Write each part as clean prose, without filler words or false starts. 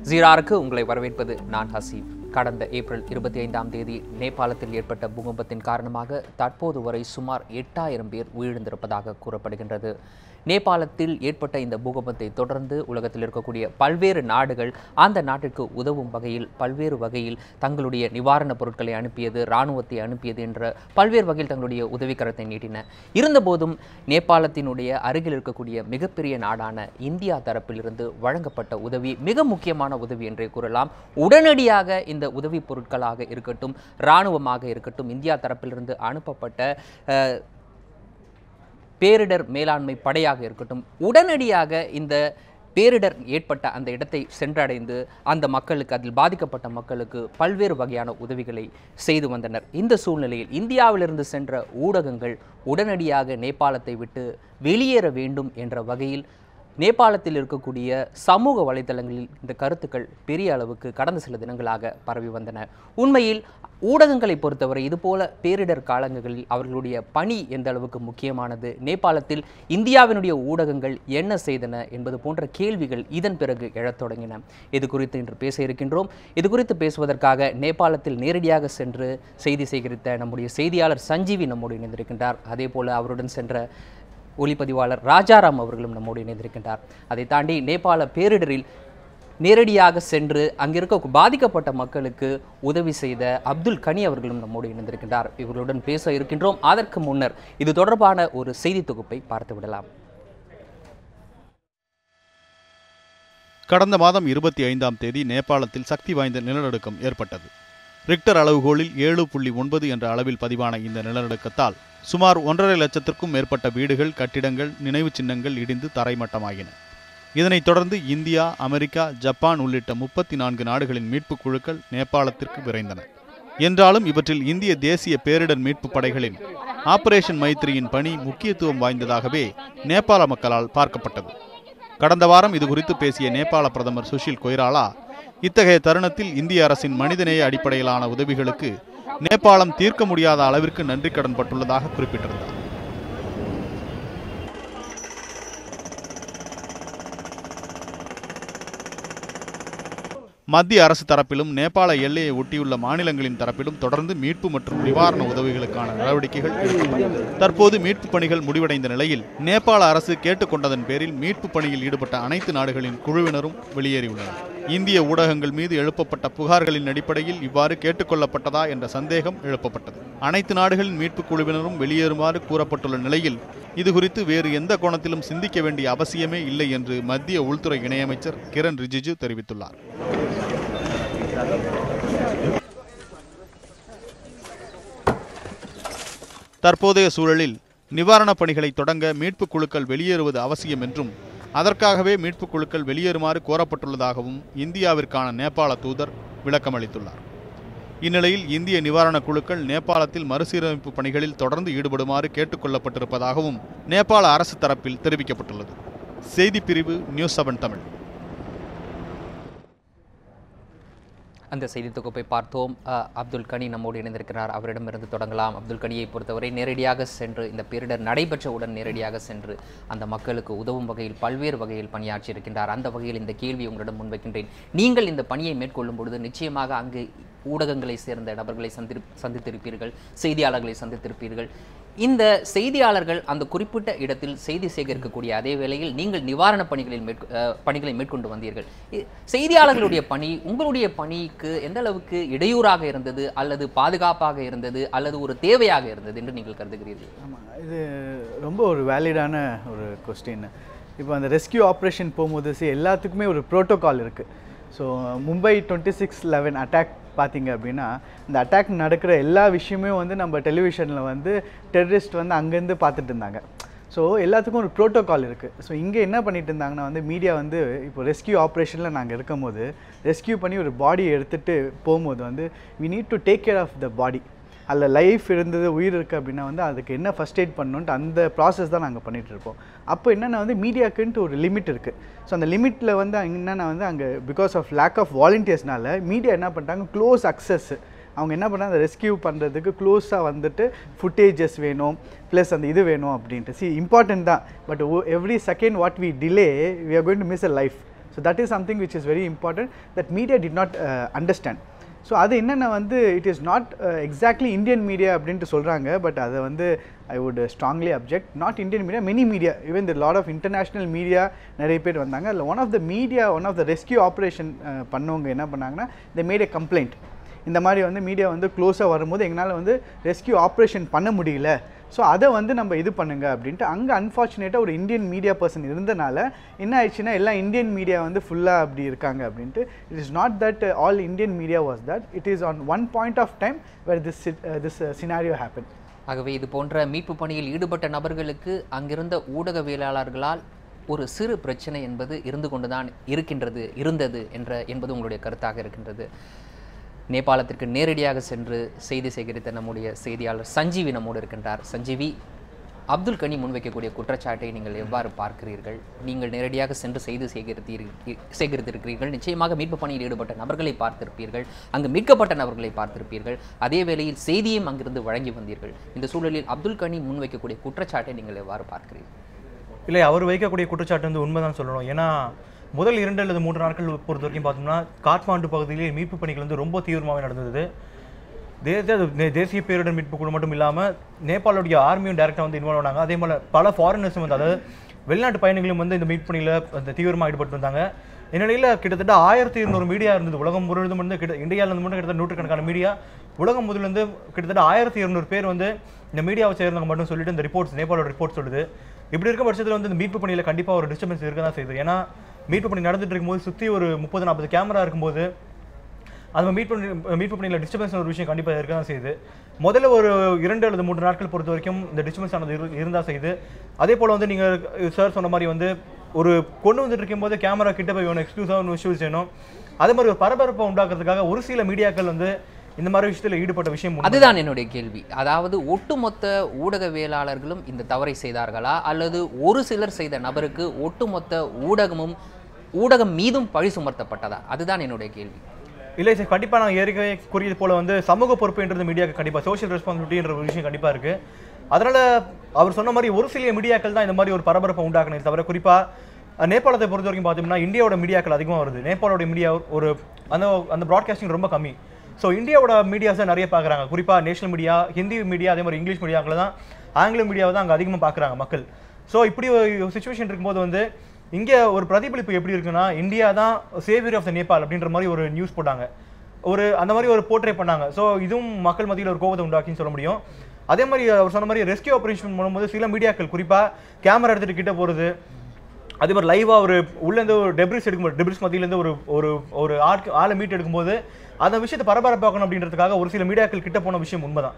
ஜீராருக்கு உங்களை வரவேற்பது நான் ஹசீப். கடந்த ஏப்ரல் 25ஆம் தேதி நேபாளத்தில் ஏற்பட்ட பூகம்பத்தின் காரணமாக தற்போது வரை சுமார் 8000 பேர் உயிரிழந்திருப்பதாக கூறப்படுகின்றது. நேபாளத்தில் ஏற்பட்ட இந்த பூகம்பத்தை தொடர்ந்து உலகத்தில் இருக்கக்கூடிய பல்வேறு நாடுகள் அந்த நாட்டிற்கு உதவும் வகையில் பல்வேறு வகையில் தங்களுடைய நிவாரணப் பொருட்களை அனுப்பியது, இராணுவத்தை அனுப்பியது என்ற பல்வேறு வகையில் தங்களுடைய உதவிக்கரத்தை நீட்டின. இருந்தபோதும் நேபாளத்தினுடைய அருகில் இருக்கக்கூடிய மிகப்பெரிய நாடான இந்தியா தரப்பிலிருந்து வழங்கப்பட்ட உதவி மிக முக்கியமான உதவி என்றே கூறலாம். உடனடியாக இந்த உதவி பொருட்களாக இருக்கட்டும், இராணுவமாக இருக்கட்டும், இந்தியா தரப்பிலிருந்து அனுப்பப்பட்ட பேரிடர் மேலாண்மை படையாக இருக்கட்டும், உடனடியாக இந்த பேரிடர் ஏற்பட்ட அந்த இடத்தை சென்றடைந்து அந்த மக்களுக்கு, அதில் பாதிக்கப்பட்ட மக்களுக்கு பல்வேறு வகையான உதவிகளை செய்து வந்தனர். இந்த சூழ்நிலையில் இந்தியாவிலிருந்து சென்ற ஊடகங்கள் உடனடியாக நேபாளத்தை விட்டு வெளியேற வேண்டும் என்ற வகையில் நேபாளத்தில் இருக்கக்கூடிய சமூக வலைதளங்களில் இந்த கருத்துக்கள் பெரிய அளவுக்கு கடந்த சில தினங்களாக பரவி வந்தன. உண்மையில் ஊடகங்களை பொறுத்தவரை இதுபோல பேரிடர் காலங்களில் அவர்களுடைய பணி எந்த அளவுக்கு முக்கியமானது, நேபாளத்தில் இந்தியாவினுடைய ஊடகங்கள் என்ன செய்தன என்பது போன்ற கேள்விகள் இதன் பிறகு எழத் தொடங்கின. இது குறித்து இன்று பேச இருக்கின்றோம். இது குறித்து பேசுவதற்காக நேபாளத்தில் நேரடியாக சென்று செய்தி சேகரித்த நம்முடைய செய்தியாளர் சஞ்சீவி நம்மோடு இணைந்திருக்கின்றார். அதே போல அவருடன் சென்ற ஒளிப்பதிவாளர் ராஜாராம் அவர்களும் நம்மோடு இணைந்திருக்கின்றார். அதை தாண்டி நேபாள பேரிடரில் நேரடியாக சென்று அங்கிருக்க பாதிக்கப்பட்ட மக்களுக்கு உதவி செய்த அப்துல் கனி அவர்களும் நம்மோடு இணைந்திருக்கின்றார். இவர்களுடன் பேச இருக்கின்றோம். அதற்கு முன்னர் இது தொடர்பான ஒரு செய்தி தொகுப்பை பார்த்து விடலாம். கடந்த மாதம் 25ஆம் தேதி நேபாளத்தில் சக்தி வாய்ந்த நிலநடுக்கம் ஏற்பட்டது. ரிக்டர் அளவுகோலில் 7.9 என்ற அளவில் பதிவான இந்த நிலநடுக்கத்தால் சுமார் 1.5 லட்சத்திற்கும் மேற்பட்ட வீடுகள், கட்டிடங்கள், நினைவு சின்னங்கள் இடிந்து தரைமட்டமாகின. இதனைத் தொடர்ந்து இந்தியா, அமெரிக்கா, ஜப்பான் உள்ளிட்ட 34 நாடுகளின் மீட்புக் குழுக்கள் நேபாளத்திற்கு விரைந்தன. என்றாலும் இவற்றில் இந்திய தேசிய பேரிடர் மீட்பு படைகளின் ஆபரேஷன் மைத்ரியின் பணி முக்கியத்துவம் வாய்ந்ததாகவே நேபாள மக்களால் பார்க்கப்பட்டது. கடந்த வாரம் இதுகுறித்து பேசிய நேபாள பிரதமர் சுஷில் கொய்ராலா, இத்தகைய தருணத்தில் இந்திய அரசின் மனிதநேய அடிப்படையிலான உதவிகளுக்கு நேபாளம் தீர்க்க முடியாத அளவிற்கு நன்றி கடன் பட்டுள்ளதாக குறிப்பிட்டிருந்தார். மத்திய அரசு தரப்பிலும் நேபாள எல்லையை ஒட்டியுள்ள மாநிலங்களின் தரப்பிலும் தொடர்ந்து மீட்பு மற்றும் நிவாரண உதவிகளுக்கான நடவடிக்கைகள் எடுக்கப்பட்டது. தற்போது மீட்பு பணிகள் முடிவடைந்த நிலையில் நேபாள அரசு கேட்டுக்கொண்டதன் பேரில் மீட்பு பணியில் ஈடுபட்ட அனைத்து நாடுகளின் குழுவினரும் வெளியேறியுள்ளனர். இந்திய ஊடகங்கள் மீது எழுப்பப்பட்ட புகார்களின் அடிப்படையில் இவ்வாறு கேட்டுக்கொள்ளப்பட்டதா என்ற சந்தேகம் எழுப்பப்பட்டது. அனைத்து நாடுகளின் மீட்பு குழுவினரும் வெளியேறுமாறு கூறப்பட்டுள்ள நிலையில் இதுகுறித்து வேறு எந்த கோணத்திலும் சிந்திக்க வேண்டிய அவசியமே இல்லை என்று மத்திய உள்துறை இணையமைச்சர் கிரண் ரிஜிஜு தெரிவித்துள்ளார். தற்போதைய சூழலில் நிவாரணப் பணிகளை தொடங்க மீட்புக் குழுக்கள் வெளியேறுவது அவசியம் என்றும் அதற்காகவே மீட்புக் குழுக்கள் வெளியேறுமாறு கோரப்பட்டுள்ளதாகவும் இந்தியாவிற்கான நேபாள தூதர் விளக்கமளித்துள்ளார். இந்நிலையில் இந்திய நிவாரணக் குழுக்கள் நேபாளத்தில் மறுசீரமைப்பு பணிகளில் தொடர்ந்து ஈடுபடுமாறு கேட்டுக்கொள்ளப்பட்டிருப்பதாகவும் நேபாள அரசு தரப்பில் தெரிவிக்கப்பட்டுள்ளது. செய்திப்பிரிவு நியூஸ் 7 தமிழ். அந்த செய்தி தொகுப்பை பார்த்தோம். அப்துல் கனி நம்மோடு இணைந்திருக்கிறார். அவரிடமிருந்து தொடங்கலாம். அப்துல் கனியை பொறுத்தவரை நேரடியாக சென்று இந்த பேரிடர் நடைபெற்றவுடன் நேரடியாக சென்று அந்த மக்களுக்கு உதவும் வகையில் பல்வேறு வகையில் பணியாற்றி இருக்கின்றார். அந்த வகையில் இந்த கேள்வி உங்களிடம் முன்வைக்கின்றேன். நீங்கள் இந்த பணியை மேற்கொள்ளும் பொழுது நிச்சயமாக அங்கு ஊடகங்களை சேர்ந்த நபர்களை சந்தித்திருப்பீர்கள், செய்தியாளர்களை சந்தித்திருப்பீர்கள். இந்த செய்தியாளர்கள் அந்த குறிப்பிட்ட இடத்தில் செய்தி சேகரிக்கக்கூடிய அதே வேளையில் நீங்கள் நிவாரணப் பணிகளை மேற்கொண்டு வந்தீர்கள். செய்தியாளர்களுடைய பணி உங்களுடைய பணிக்கு எந்த அளவுக்கு இடையூறாக இருந்தது, அல்லது பாதுகாப்பாக இருந்தது, அல்லது ஒரு தேவையாக இருந்தது என்று நீங்கள் கருதுகிறீர்கள்? ஆமாம், இது ரொம்ப ஒரு வேலிடான ஒரு கொஸ்டின். இப்போ அந்த ரெஸ்கியூ ஆப்ரேஷன் போகும்போது எல்லாத்துக்குமே ஒரு ப்ரோட்டோகால் இருக்குது. ஸோ மும்பை 26/11 அட்டாக் பார்த்தீங்க அப்படின்னா, இந்த அட்டாக் நடக்கிற எல்லா விஷயமே வந்து நம்ம டெலிவிஷனில் வந்து டெரரிஸ்ட் வந்து அங்கேருந்து பார்த்துட்டு இருந்தாங்க. ஸோ எல்லாத்துக்கும் ஒரு ப்ரோட்டோகால் இருக்குது. ஸோ இங்கே என்ன பண்ணிட்டு இருந்தாங்கன்னா வந்து மீடியா வந்து இப்போ ரெஸ்கியூ ஆப்ரேஷனில் நாங்கள் இருக்கும் போது ரெஸ்கியூ பண்ணி ஒரு பாடியை எடுத்துகிட்டு போகும்போது வந்து we need to take care of the body. அதில் லைஃப் இருந்தது, உயிர் இருக்குது அப்படின்னா வந்து அதுக்கு என்ன ஃபஸ்ட் எய்ட் பண்ணணுன்ட்டு அந்த ப்ராசஸ் தான் நாங்கள் பண்ணிகிட்ருப்போம். அப்போ என்னென்னா வந்து மீடியாக்குன்ட்டு ஒரு லிமிட் இருக்குது. ஸோ அந்த லிமிட்டில் வந்து என்னென்னா வந்து அங்கே பிகாஸ் ஆஃப் லேக் ஆஃப் வாலண்டியர்ஸ்னால மீடியா என்ன பண்ணிட்டாங்க, க்ளோஸ் அக்சஸ் அவங்க என்ன பண்ணால் அந்த ரெஸ்கியூ பண்ணுறதுக்கு க்ளோஸாக வந்துட்டு ஃபுட்டேஜஸ் வேணும், ப்ளஸ் அந்த இது வேணும் அப்படின்ட்டு. இம்பார்ட்டன்ட் தான், but every second what we delay we are going to miss a life. So so that is something which is very important that media did not understand. So அது என்னென்ன வந்து it is not exactly Indian media அப்படின்ட்டு சொல்கிறாங்க, but அதை வந்து I would strongly object. Not Indian media, many media, even the lot of international media நிறைய பேர் வந்தாங்க. அதில் one of the rescue operation பண்ணவங்க என்ன பண்ணாங்கன்னா, தி மேட் எ கம்ப்ளைண்ட். இந்த மாதிரி வந்து மீடியா வந்து க்ளோஸாக வரும்போது எங்களால் வந்து ரெஸ்கியூ ஆப்ரேஷன் பண்ண முடியல, ஸோ அதை வந்து நம்ம இது பண்ணுங்க அப்படின்ட்டு. அங்கே அன்ஃபார்ச்சுனேட்டாக ஒரு இந்தியன் மீடியா பர்சன் இருந்தனால என்ன ஆயிடுச்சுன்னா, எல்லாம் இந்தியன் மீடியா வந்து ஃபுல்லாக அப்படி இருக்காங்க அப்படின்ட்டு. It is not that all Indian media was that, it is on one point of time where this scenario happen. ஆகவே இது போன்ற மீட்பு பணியில் ஈடுபட்ட நபர்களுக்கு அங்கிருந்த ஊடகவியலாளர்களால் ஒரு சிறு பிரச்சனை என்பது இருந்து கொண்டுதான் இருந்தது என்பது உங்களுடைய கருத்தாக இருக்கின்றது. நேபாளத்திற்கு நேரடியாக சென்று செய்தி சேகரித்த நம்முடைய செய்தியாளர் சஞ்சீவி நம்மோடு இருக்கின்றார். சஞ்சீவி, அப்துல் கனி முன்வைக்கக்கூடிய குற்றச்சாட்டை நீங்கள் எவ்வாறு பார்க்கிறீர்கள்? நீங்கள் நேரடியாக சென்று செய்தி சேகரித்திருக்கிறீர்கள். நிச்சயமாக மீட்பு பணியில் ஈடுபட்ட நபர்களை பார்த்திருப்பீர்கள், அங்கு மீட்கப்பட்ட நபர்களை பார்த்திருப்பீர்கள், அதே வேளையில் செய்தியும் அங்கிருந்து வழங்கி வந்தீர்கள். இந்த சூழலில் அப்துல் கனி முன்வைக்கக்கூடிய குற்றச்சாட்டை நீங்கள் எவ்வாறு பார்க்கிறீர்கள்? இல்லை, அவர் வைக்கக்கூடிய குற்றச்சாட்டு வந்து உண்மைதான் சொல்லணும். ஏன்னா முதல் 2 அல்லது 3 நாட்கள் பொறுத்த வரைக்கும் பார்த்தோம்னா காட்மாண்டு பகுதியிலே மீட்பு பணிகள் வந்து ரொம்ப தீவிரமாகவே நடந்தது. தேசிய பேரிடர் மீட்பு குழு மட்டும் இல்லாமல் நேபாளுடைய ஆர்மியும் டைரெக்டாக வந்து இன்வால்வ் ஆனாங்க. அதே போல் பல ஃபாரினர்ஸும் வந்து, அதாவது வெளிநாட்டு பயணிகளும் வந்து இந்த மீட்பு பணியில் அந்த தீவிரமாக ஈடுபட்டு வந்தாங்க. இந்நிலையில் கிட்டத்தட்ட 1200 மீடியா இருந்தது உலகம் முழுவதும். வந்து இந்தியாவிலேருந்து மட்டும் கிட்டத்தட்ட 100கணக்கான மீடியா, உலகம் முதலேருந்து கிட்டத்தட்ட 1200 பேர் வந்து இந்த மீடியாவை சேர்ந்தவங்க மட்டும் சொல்லிட்டு இந்த ரிப்போர்ட்ஸ், நேபாளோட ரிப்போர்ட் சொல்லுது. இப்படி இருக்க பட்சத்தில் வந்து இந்த மீட்பு பணியில் கண்டிப்பாக ஒரு டிஸ்டர்பன்ஸ் இருக்க தான் செய்யுது. ஏன்னா மீட்பு பணி நடந்துட்டு இருக்கும்போது சுற்றி ஒரு 30-40 கேமரா இருக்கும்போது அது மீட்பு பணியில் டிஸ்டர்பன்ஸ் ஒரு விஷயம் கண்டிப்பாக இருக்க தான் செய்யுது. முதல்ல ஒரு 2 அல்லது 3 நாட்கள் பொறுத்த வரைக்கும் இந்த டிஸ்டர்பன்ஸ் ஆனது இருந்தால் செய்யுது. அதே போல் வந்து நீங்கள் சார் சொன்ன மாதிரி வந்து ஒரு கொண்டு வந்துட்டு இருக்கும்போது கேமரா கிட்ட போய் வேணும், எக்ஸ்க்ளூசிவாக விஷுவல்ஸ் வேணும். அதே மாதிரி ஒரு பரபரப்பை உண்டாக்குறதுக்காக ஒரு சில மீடியாக்கள் வந்து இந்த மாதிரி விஷயத்தில் ஈடுபட்ட விஷயம். அதுதான் என்னுடைய கேள்வி. அதாவது ஒட்டுமொத்த ஊடகவியலாளர்களும் இந்த தவறை செய்தார்களா, அல்லது ஒரு சிலர் செய்த நபருக்கு ஒட்டுமொத்த ஊடகம் மீதும் பழி சுமர்த்தப்பட்டதா? அதுதான் என்னுடைய கேள்வி. இல்லை சார், கண்டிப்பாக நான் ஏற்கனவே கூறியது போல் வந்து சமூக பொறுப்புன்றது மீடியாவுக்கு கண்டிப்பாக சோஷியல் ரெஸ்பான்சிபிலிட்டின்ற ஒரு விஷயம் கண்டிப்பாக இருக்குது. அதனால் அவர் சொன்ன மாதிரி ஒரு சில மீடியாக்கள் தான் இந்த மாதிரி ஒரு பரபரப்பை உண்டாக்கணும். தவிர குறிப்பாக நேபாளத்தை பொறுத்த வரைக்கும் பார்த்தோம்னா இந்தியாவோட மீடியாக்கள் அதிகமாக வருது. நேபாளோட மீடியா ஒரு அந்த ப்ராட்காஸ்டிங் ரொம்ப கம்மி. ஸோ இந்தியாவோட மீடியாஸை நிறைய பார்க்குறாங்க. குறிப்பாக நேஷனல் மீடியா, ஹிந்தி மீடியா, அதே மாதிரி இங்கிலீஷ் மீடியாக்களை தான், ஆங்கில மீடியாவை தான் அங்கே அதிகமாக பார்க்குறாங்க மக்கள். ஸோ இப்படி ஒரு சுச்சுவேஷன் இருக்கும்போது வந்து இங்கே ஒரு பிரதிபலிப்பு எப்படி இருக்குன்னா, இந்தியா தான் சேவியர் ஆஃப் த நேபாள் அப்படின்ற மாதிரி ஒரு நியூஸ் போட்டாங்க, அந்த மாதிரி ஒரு போர்ட்ரே பண்ணாங்க. ஸோ இதுவும் மக்கள் மத்தியில் ஒரு கோபத்தை உண்டாக்கின்னு சொல்ல முடியும். அதே மாதிரி அவர் சொன்ன மாதிரி ரெஸ்கியூ ஆப்ரேஷன் பண்ணும்போது சில மீடியாக்கள் குறிப்பாக கேமரா எடுத்துகிட்டு கிட்ட போகிறது, அதே மாதிரி லைவாக ஒரு உள்ளேருந்து ஒரு டெப்ரிஸ் மத்தியிலேருந்து ஒரு ஆளை மீட் எடுக்கும்போது அந்த விஷயத்தை பரபரப்பாக்கணும் அப்படின்றதுக்காக ஒரு சில மீடியாக்கள் கிட்ட போன விஷயம் உண்மைதான்.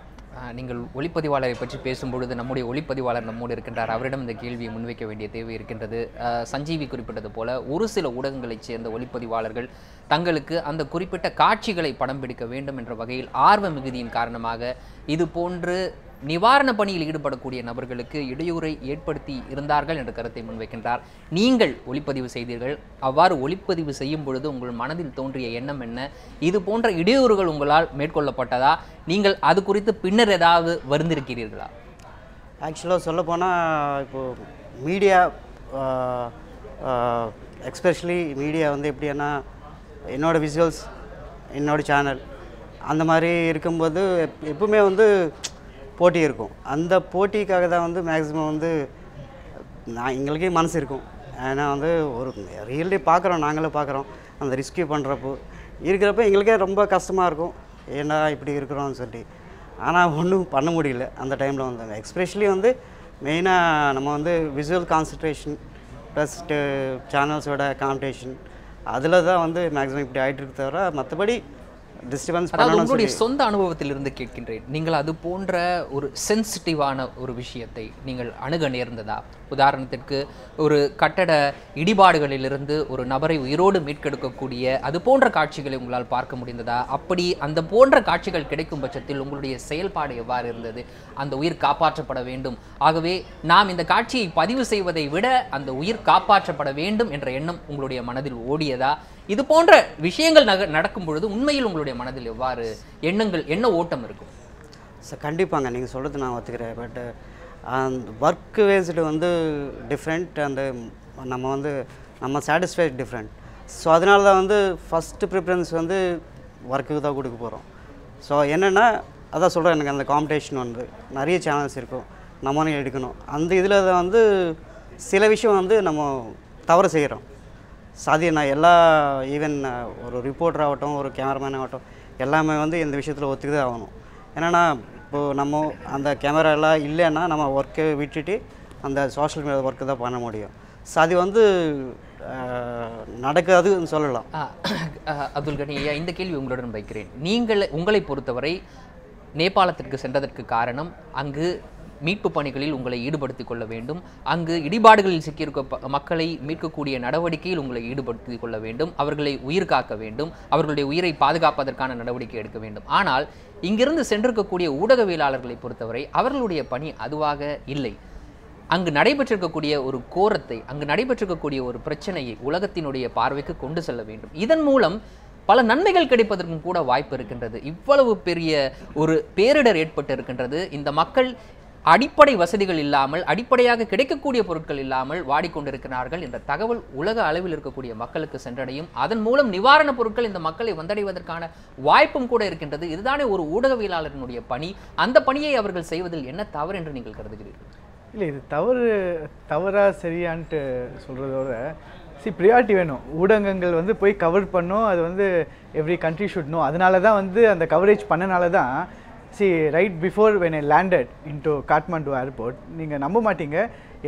நீங்கள் ஒளிப்பதிவாளரை பற்றி பேசும்பொழுது நம்முடைய ஒளிப்பதிவாளர் நம்மோடு இருக்கின்றார். அவரிடம் இந்த கேள்வியை முன்வைக்க வேண்டிய தேவை இருக்கின்றது. சஞ்சீவி குறிப்பிட்டது போல ஒரு சில ஊடகங்களைச் சேர்ந்த ஒளிப்பதிவாளர்கள் தங்களுக்கு அந்த குறிப்பிட்ட காட்சிகளை படம் பிடிக்க வேண்டும் என்ற வகையில் ஆர்வ மிகுதியின் காரணமாக இது போன்று நிவாரண பணியில் ஈடுபடக்கூடிய நபர்களுக்கு இடையூறை ஏற்படுத்தி இருந்தார்கள் என்ற கருத்தை முன்வைக்கின்றார். நீங்கள் ஒளிப்பதிவு செய்தீர்கள். அவ்வாறு ஒளிப்பதிவு செய்யும் பொழுது உங்கள் மனதில் தோன்றிய எண்ணம் என்ன? இது போன்ற இடையூறுகள் உங்களால் மேற்கொள்ளப்பட்டதா? நீங்கள் அது குறித்து பின்னர் ஏதாவது வருந்திருக்கிறீர்களா? ஆக்சுவலாக சொல்லப்போனால் இப்போது மீடியா, எக்ஸ்பெஷலி மீடியா வந்து எப்படின்னா என்னோடய விசுவல்ஸ், என்னோடய சேனல் அந்த மாதிரி இருக்கும்போது எப்பவுமே வந்து போட்டி இருக்கும். அந்த போட்டிக்காக தான் வந்து மேக்ஸிமம் வந்து எங்களுக்கே மனசு இருக்கும். ஏன்னா வந்து ஒரு ரியல்டே பார்க்குறோம், நாங்களே பார்க்குறோம் அந்த ரெஸ்கியூ பண்ணுறப்போ இருக்கிறப்ப எங்களுக்கே ரொம்ப கஷ்டமாக இருக்கும், ஏன்னா இப்படி இருக்கிறோம்னு சொல்லி. ஆனால் ஒன்றும் பண்ண முடியல அந்த டைமில் வந்து. எக்ஸ்பெஷலி வந்து மெயினாக நம்ம வந்து விசுவல் கான்சன்ட்ரேஷன் ப்ளஸ் சேனல்ஸோட காம்படிஷன் அதில் தான் வந்து மேக்ஸிமம் இப்படி ஆகிட்டு இருக்கு. தவிர மற்றபடி டிஸ்டர்பன்ஸ் அதாவது உங்களுடைய சொந்த அனுபவத்திலிருந்து கேட்கின்றேன். நீங்கள் அது போன்ற ஒரு சென்சிட்டிவான ஒரு விஷயத்தை நீங்கள் அணுக நேர்ந்ததா? உதாரணத்திற்கு ஒரு கட்டட இடிபாடுகளிலிருந்து ஒரு நபரை உயிரோடு மீட்கெடுக்கக்கூடிய அது போன்ற காட்சிகளை உங்களால் பார்க்க முடிந்ததா? அப்படி அந்த போன்ற காட்சிகள் கிடைக்கும் பட்சத்தில் உங்களுடைய செயல்பாடு எவ்வாறு இருந்தது? அந்த உயிர் காப்பாற்றப்பட வேண்டும், ஆகவே நாம் இந்த காட்சியை பதிவு செய்வதை விட அந்த உயிர் காப்பாற்றப்பட வேண்டும் என்ற எண்ணம் உங்களுடைய மனதில் ஓடியதா? இது போன்ற விஷயங்கள் நடக்கும் பொழுது உண்மையில் உங்களுடைய மனதில் எவ்வாறு என்ன ஓட்டம் இருக்கும்? சார் கண்டிப்பாங்க, நீங்கள் சொல்கிறது நான் ஒத்துக்கிறேன். பட் அந்த ஒர்க் வேஸ்டு வந்து டிஃப்ரெண்ட், அந்த நம்ம சாட்டிஸ்ஃபைட் டிஃப்ரெண்ட். ஸோ அதனால தான் வந்து ஃபஸ்ட்டு ப்ரிஃபரன்ஸ் வந்து ஒர்க்குக்கு தான் கொடுக்க போகிறோம். ஸோ என்னென்னா அதான் சொல்கிறேன், எனக்கு அந்த காம்படிஷன் வந்து நிறைய சேனல்ஸ் இருக்கும், நம்மளும் எடுக்கணும். அந்த இதில் தான் வந்து சில விஷயம் வந்து நம்ம தவறு செய்கிறோம். நான் எல்லா ஈவன் ஒரு ரிப்போர்ட்டர் ஆகட்டும், ஒரு கேமராமேன் ஆகட்டும், எல்லாமே வந்து இந்த விஷயத்தில் ஒத்துக்கிதான் ஆகணும். என்னென்னா இப்போது நம்ம அந்த கேமராலாம் இல்லைன்னா நம்ம ஒர்க்கை விட்டுட்டு அந்த சோஷியல் மீடியா ஒர்க்கு தான் பண்ண முடியும். ஸோ அது வந்து நடக்காதுன்னு சொல்லலாம். அப்துல் கனி ஐயா, இந்த கேள்வி உங்களுடன் வைக்கிறேன். உங்களை பொறுத்தவரை நேபாளத்திற்கு சென்றதற்கு காரணம் அங்கு மீட்பு பணிகளில் உங்களை ஈடுபடுத்திக் கொள்ள வேண்டும், அங்கு இடிபாடுகளில் சிக்கியிருக்க மக்களை மீட்கக்கூடிய நடவடிக்கையில் உங்களை ஈடுபடுத்திக் கொள்ள வேண்டும், அவர்களை உயிர் காக்க வேண்டும், அவர்களுடைய உயிரை பாதுகாப்பதற்கான நடவடிக்கை எடுக்க வேண்டும். ஆனால் இங்கிருந்து சென்றிருக்கக்கூடிய ஊடகவியலாளர்களை பொறுத்தவரை அவர்களுடைய பணி அதுவாக இல்லை. அங்கு நடைபெற்றிருக்கக்கூடிய ஒரு கோரத்தை, அங்கு நடைபெற்றிருக்கக்கூடிய ஒரு பிரச்சனையை உலகத்தினுடைய பார்வைக்கு கொண்டு செல்ல வேண்டும். இதன் மூலம் பல நன்மைகள் கிடைப்பதற்கும் கூட வாய்ப்பு இருக்கின்றது. இவ்வளவு பெரிய ஒரு பேரிடர் ஏற்பட்டு இருக்கின்றது. இந்த மக்கள் அடிப்படை வசதிகள் இல்லாமல், அடிப்படையாக கிடைக்கக்கூடிய பொருட்கள் இல்லாமல் வாடிக்கொண்டிருக்கிறார்கள் என்ற தகவல் உலக அளவில் இருக்கக்கூடிய மக்களுக்கு சென்றடையும். அதன் மூலம் நிவாரணப் பொருட்கள் இந்த மக்களை வந்தடைவதற்கான வாய்ப்பும் கூட இருக்கின்றது. இதுதானே ஒரு ஊடகவியலாளரினுடைய பணி. அந்த பணியை அவர்கள் செய்வதில் என்ன தவறு என்று நீங்கள் கருதுகிறீர்கள்? இல்லை, இது தவறா சரியான்ட்டு சொல்கிறதோட ப்ரியாரிட்டி வேணும். ஊடகங்கள் வந்து போய் கவர் பண்ணோம், அது வந்து எவ்ரி கண்ட்ரி ஷுட் நோ. அதனால தான் வந்து அந்த கவரேஜ் பண்ணனால தான் right before when I landed into Kathmandu airport, நீங்கள் நம்ப மாட்டீங்க,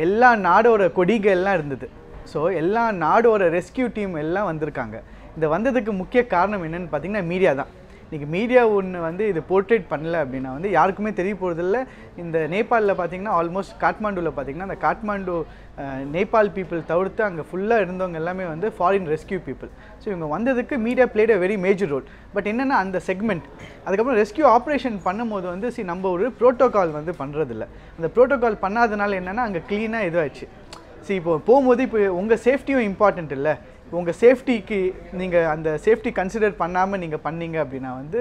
எல்லா நாடோட கொடிகள் எல்லாம் இருந்தது. ஸோ எல்லா நாடோட ரெஸ்கியூ டீம் எல்லாம் வந்திருக்காங்க. இந்த வந்ததுக்கு முக்கிய காரணம் என்னென்னு பார்த்தீங்கன்னா மீடியா தான். இன்றைக்கி மீடியா ஒன்று வந்து இது போர்ட்ரேட் பண்ணல அப்படின்னா வந்து யாருக்குமே தெரிய போகிறதில்ல. இந்த நேபாளில் பார்த்தீங்கன்னா ஆல்மோஸ்ட் காட்மாண்டுவில் பார்த்தீங்கன்னா அந்த காட்மாண்டு நேபாள் பீப்புள் தவிர்த்து அங்கே ஃபுல்லாக இருந்தவங்க எல்லாமே வந்து ஃபாரின் ரெஸ்கியூ பீப்புள். ஸோ இவங்க வந்ததுக்கு media played a very major role. But என்னென்னா அந்த செக்மெண்ட் அதுக்கப்புறம் ரெஸ்கியூ ஆப்ரேஷன் பண்ணும்போது வந்து நம்ம ஒரு ப்ரோட்டோகால் வந்து பண்ணுறதில்ல. அந்த ப்ரோட்டோகால் பண்ணாதனால என்னென்னா அங்கே க்ளீனாக இதுவாச்சு. இப்போ போகும்போது இப்போ உங்கள் சேஃப்டியும் இம்பார்ட்டண்ட் இல்லை. உங்கள் சேஃப்டிக்கு நீங்கள் அந்த சேஃப்டி கன்சிடர் பண்ணாமல் நீங்கள் பண்ணீங்க அப்படின்னா வந்து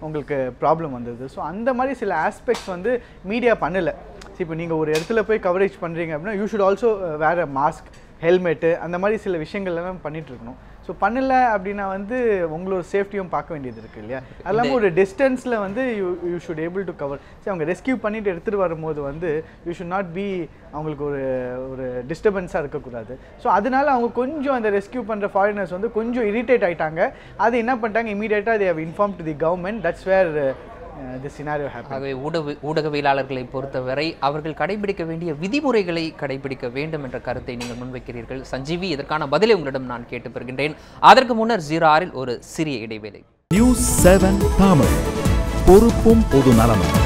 உங்களுக்கு ப்ராப்ளம் வந்தது. ஸோ அந்த மாதிரி சில ஆஸ்பெக்ட்ஸ் வந்து மீடியா பண்ணலை. இப்போ நீங்கள் ஒரு இடத்துல போய் கவரேஜ் பண்ணுறீங்க அப்படின்னா you should also wear a mask, helmet, அந்த மாதிரி சில விஷயங்கள்லாம் பண்ணிகிட்ருக்கணும். ஸோ பண்ணலை அப்படின்னா வந்து உங்களோட சேஃப்டியும் பார்க்க வேண்டியது இருக்குது இல்லையா? அது இல்லாமல் ஒரு டிஸ்டன்ஸில் வந்து you should able to cover. சரி, அவங்க ரெஸ்கியூ பண்ணிட்டு எடுத்துகிட்டு வரும்போது வந்து யூ ஷுட் நாட் பி அவங்களுக்கு ஒரு டிஸ்டர்பன்ஸாக இருக்கக்கூடாது. ஸோ அதனால அவங்க கொஞ்சம் அந்த ரெஸ்கியூ பண்ணுற ஃபாரினர்ஸ் வந்து கொஞ்சம் இரிட்டேட் ஆகிட்டாங்க. அது என்ன பண்ணிட்டாங்க, இமீடியட்டாக they have informed to the government. That's where the scenario happened. ஆகவே ஊடகவியலாளர்களை பொறுத்தவரை அவர்கள் கடைபிடிக்க வேண்டிய விதிமுறைகளை கடைபிடிக்க வேண்டும் என்ற கருத்தை நீங்கள் முன்வைக்கிறீர்கள். சஞ்சீவி, இதற்கான பதிலை உங்களிடம் நான் கேட்டு பெறுகின்றேன். அதற்கு முன்னர் 06 ஒரு சிறிய இடைவேளை. நியூஸ் 7 தமிழ், பொறுப்பும் பொது நலமும்.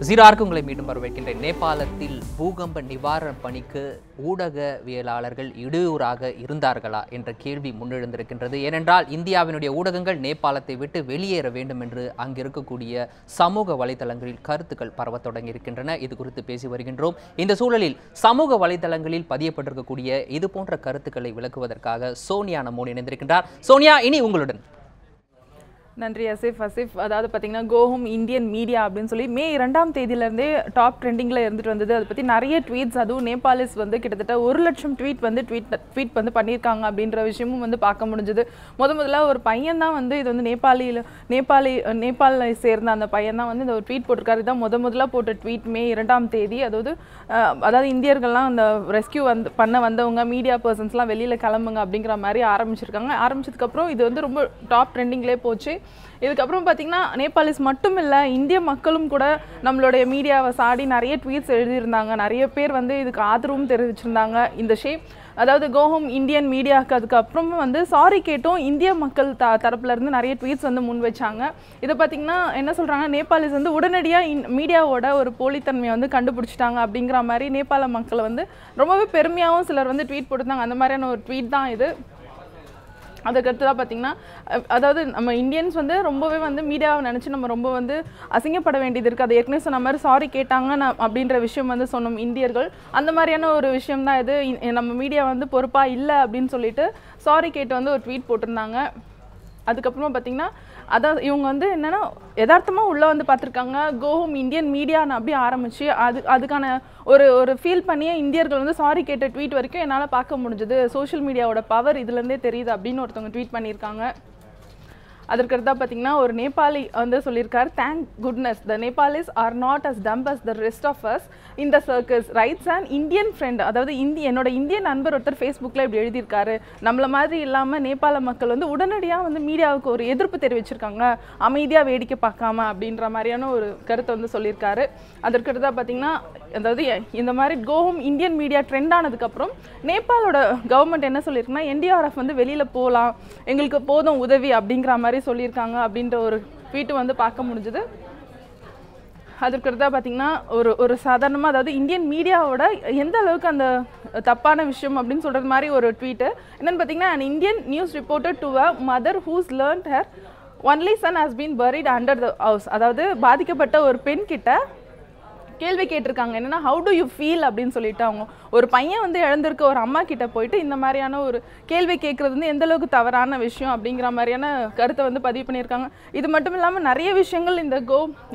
06க்கு உங்களை மீண்டும் வரவேற்கின்றேன். நேபாளத்தில் பூகம்ப நிவாரண பணிக்கு ஊடகவியலாளர்கள் இடையூறாக இருந்தார்களா என்ற கேள்வி முன்னெழுந்திருக்கின்றது. ஏனென்றால் இந்தியாவினுடைய ஊடகங்கள் நேபாளத்தை விட்டு வெளியேற வேண்டும் என்று அங்கு இருக்கக்கூடிய சமூக வலைதளங்களில் கருத்துக்கள் பரவத் தொடங்கியிருக்கின்றன. இது குறித்து பேசி வருகின்றோம். இந்த சூழலில் சமூக வலைதளங்களில் பதியப்பட்டிருக்கக்கூடிய இது போன்ற கருத்துக்களை விளக்குவதற்காக சோனியா நம்மோடு இணைந்திருக்கின்றார். சோனியா, இனி உங்களுடன். நன்றி அசிஃப். அதாவது பார்த்தீங்கன்னா கோஹோம் இந்தியன் மீடியா அப்படின்னு சொல்லி மே 2ஆம் தேதியிலேருந்தே டாப் ட்ரெண்டிங்கில் இருந்துட்டு வந்தது. அதை பற்றி நிறைய ட்வீட்ஸ், அதுவும் நேபாளிஸ் வந்து கிட்டத்தட்ட 1 லட்சம் ட்வீட் வந்து பண்ணியிருக்காங்க அப்படின்ற விஷயமும் வந்து பார்க்க முடிஞ்சது. முதல்ல ஒரு பையன் தான் வந்து இது வந்து நேபாளை சேர்ந்த அந்த பையன் தான் வந்து இந்த ஒரு ட்வீட் போட்டிருக்காரு. இதான் முதல்ல போட்ட ட்வீட் மே 2ஆம் தேதி. அதாவது இந்தியர்கள்லாம் அந்த ரெஸ்கியூ பண்ண வந்தவங்க, மீடியா பர்சன்ஸ்லாம் வெளியில் கிளம்புங்க அப்படிங்கிற மாதிரி ஆரம்பிச்சிருக்காங்க. ஆரம்பிச்சதுக்கப்புறம் இது வந்து ரொம்ப டாப் ட்ரெண்டிங்லேயே போச்சு. இதுக்கப்புறம் பார்த்தீங்கன்னா நேபாளிஸ் மட்டும் இல்லை, இந்திய மக்களும் கூட நம்மளுடைய மீடியாவை சாடி நிறைய ட்வீட்ஸ் எழுதியிருந்தாங்க. நிறைய பேர் வந்து இதுக்கு ஆதரவும் தெரிவிச்சிருந்தாங்க. இந்த அதாவது கோஹோம் இந்தியன் மீடியாவுக்கு அதுக்கப்புறமும் வந்து சாரி கேட்டும் இந்திய மக்கள் தரப்புலேருந்து நிறைய ட்வீட்ஸ் வந்து முன் வச்சாங்க. இதை பார்த்திங்கன்னா என்ன சொல்கிறாங்க, நேபாளிஸ் வந்து உடனடியாக மீடியாவோட ஒரு போலித்தன்மையை வந்து கண்டுபிடிச்சிட்டாங்க அப்படிங்கிற மாதிரி நேபாள மக்களை வந்து ரொம்பவே பெருமையாகவும் சிலர் வந்து ட்வீட் போட்டிருந்தாங்க. அந்த மாதிரியான ஒரு ட்வீட் தான் இது. அதுக்கடுத்து தான் பார்த்திங்கன்னா, அதாவது நம்ம இந்தியன்ஸ் வந்து ரொம்பவே வந்து மீடியாவை நினச்சி நம்ம ரொம்ப வந்து அசிங்கப்பட வேண்டியது இருக்குது. அது ஏற்கனவே சொன்ன மாதிரி சாரி கேட்டாங்க அப்படின்ற விஷயம் வந்து சொன்னோம் இந்தியர்கள். அந்த மாதிரியான ஒரு விஷயம் தான் இது. நம்ம மீடியா வந்து பொறுப்பாக இல்லை அப்படின்னு சொல்லிட்டு சாரி கேட்டு வந்து ஒரு ட்வீட் போட்டிருந்தாங்க. அதுக்கப்புறமா பார்த்திங்கன்னா அதான் இவங்க வந்து என்னென்னா யதார்த்தமாக உள்ளே வந்து பார்த்துருக்காங்க. கோஹோம் இந்தியன் மீடியான்னு அப்படி ஆரம்பித்து அதுக்கான ஒரு ஃபீல் பண்ணியே இந்தியர்கள் வந்து சாரி கேட்ட ட்வீட் வரைக்கும் என்னால் பார்க்க முடிஞ்சது. சோஷியல் மீடியாவோட பவர் இதுலேருந்தே தெரியுது அப்படின்னு ஒருத்தவங்க ட்வீட் பண்ணியிருக்காங்க. அதற்கடுத்தா பார்த்தீங்கன்னா ஒரு நேபாளி வந்து சொல்லியிருக்காரு, thank goodness the Nepalis are not as dumb as the rest of us in the circus rights and Indian friend. அதாவது என்னோட இந்திய நண்பர் ஒருத்தர் ஃபேஸ்புக்கில் இப்படி எழுதியிருக்காரு. நம்மள மாதிரி இல்லாமல் நேபாள மக்கள் வந்து உடனடியாக வந்து மீடியாவுக்கு ஒரு எதிர்ப்பு தெரிவிச்சிருக்காங்க, அமைதியாக வேடிக்கை பார்க்காம அப்படின்ற மாதிரியான ஒரு கருத்தை வந்து சொல்லியிருக்காரு. அதற்கடுத்தா பார்த்தீங்கன்னா அதாவது இந்த மாதிரி கோஹோம் இந்தியன் மீடியா ட்ரெண்ட் ஆனதுக்கப்புறம் நேபாளோட கவர்மெண்ட் என்ன சொல்லியிருக்குன்னா என்டிஆர்எஃப் வந்து வெளியில் போகலாம், எங்களுக்கு போதும் உதவி அப்படிங்கிற மாதிரி சொல்லியிருக்காங்க அப்படின்ற ஒரு ட்வீட்டு வந்து பார்க்க முடிஞ்சுது. அதற்கடுத்தா பார்த்தீங்கன்னா ஒரு சாதாரணமாக அதாவது இந்தியன் மீடியாவோட எந்த அளவுக்கு அந்த தப்பான விஷயம் அப்படின்னு சொல்கிறது மாதிரி ஒரு ட்வீட்டு என்னென்னு பார்த்தீங்கன்னா, an Indian news reporter to a mother who's learned her only son has been buried under the house. அதாவது பாதிக்கப்பட்ட ஒரு பெண் கிட்ட கேள்வி கேட்டிருக்காங்க, என்னென்னா ஹவு டு யூ ஃபீல் அப்படின்னு சொல்லிட்டு. அவங்க ஒரு பையன் வந்து இழந்திருக்க ஒரு அம்மா கிட்ட போயிட்டு இந்த மாதிரியான ஒரு கேள்வி கேட்குறது வந்து எந்த அளவுக்கு தவறான விஷயம் அப்படிங்கிற மாதிரியான கருத்தை வந்து பதிவு பண்ணியிருக்காங்க. இது மட்டும் இல்லாமல் நிறைய விஷயங்கள் இந்த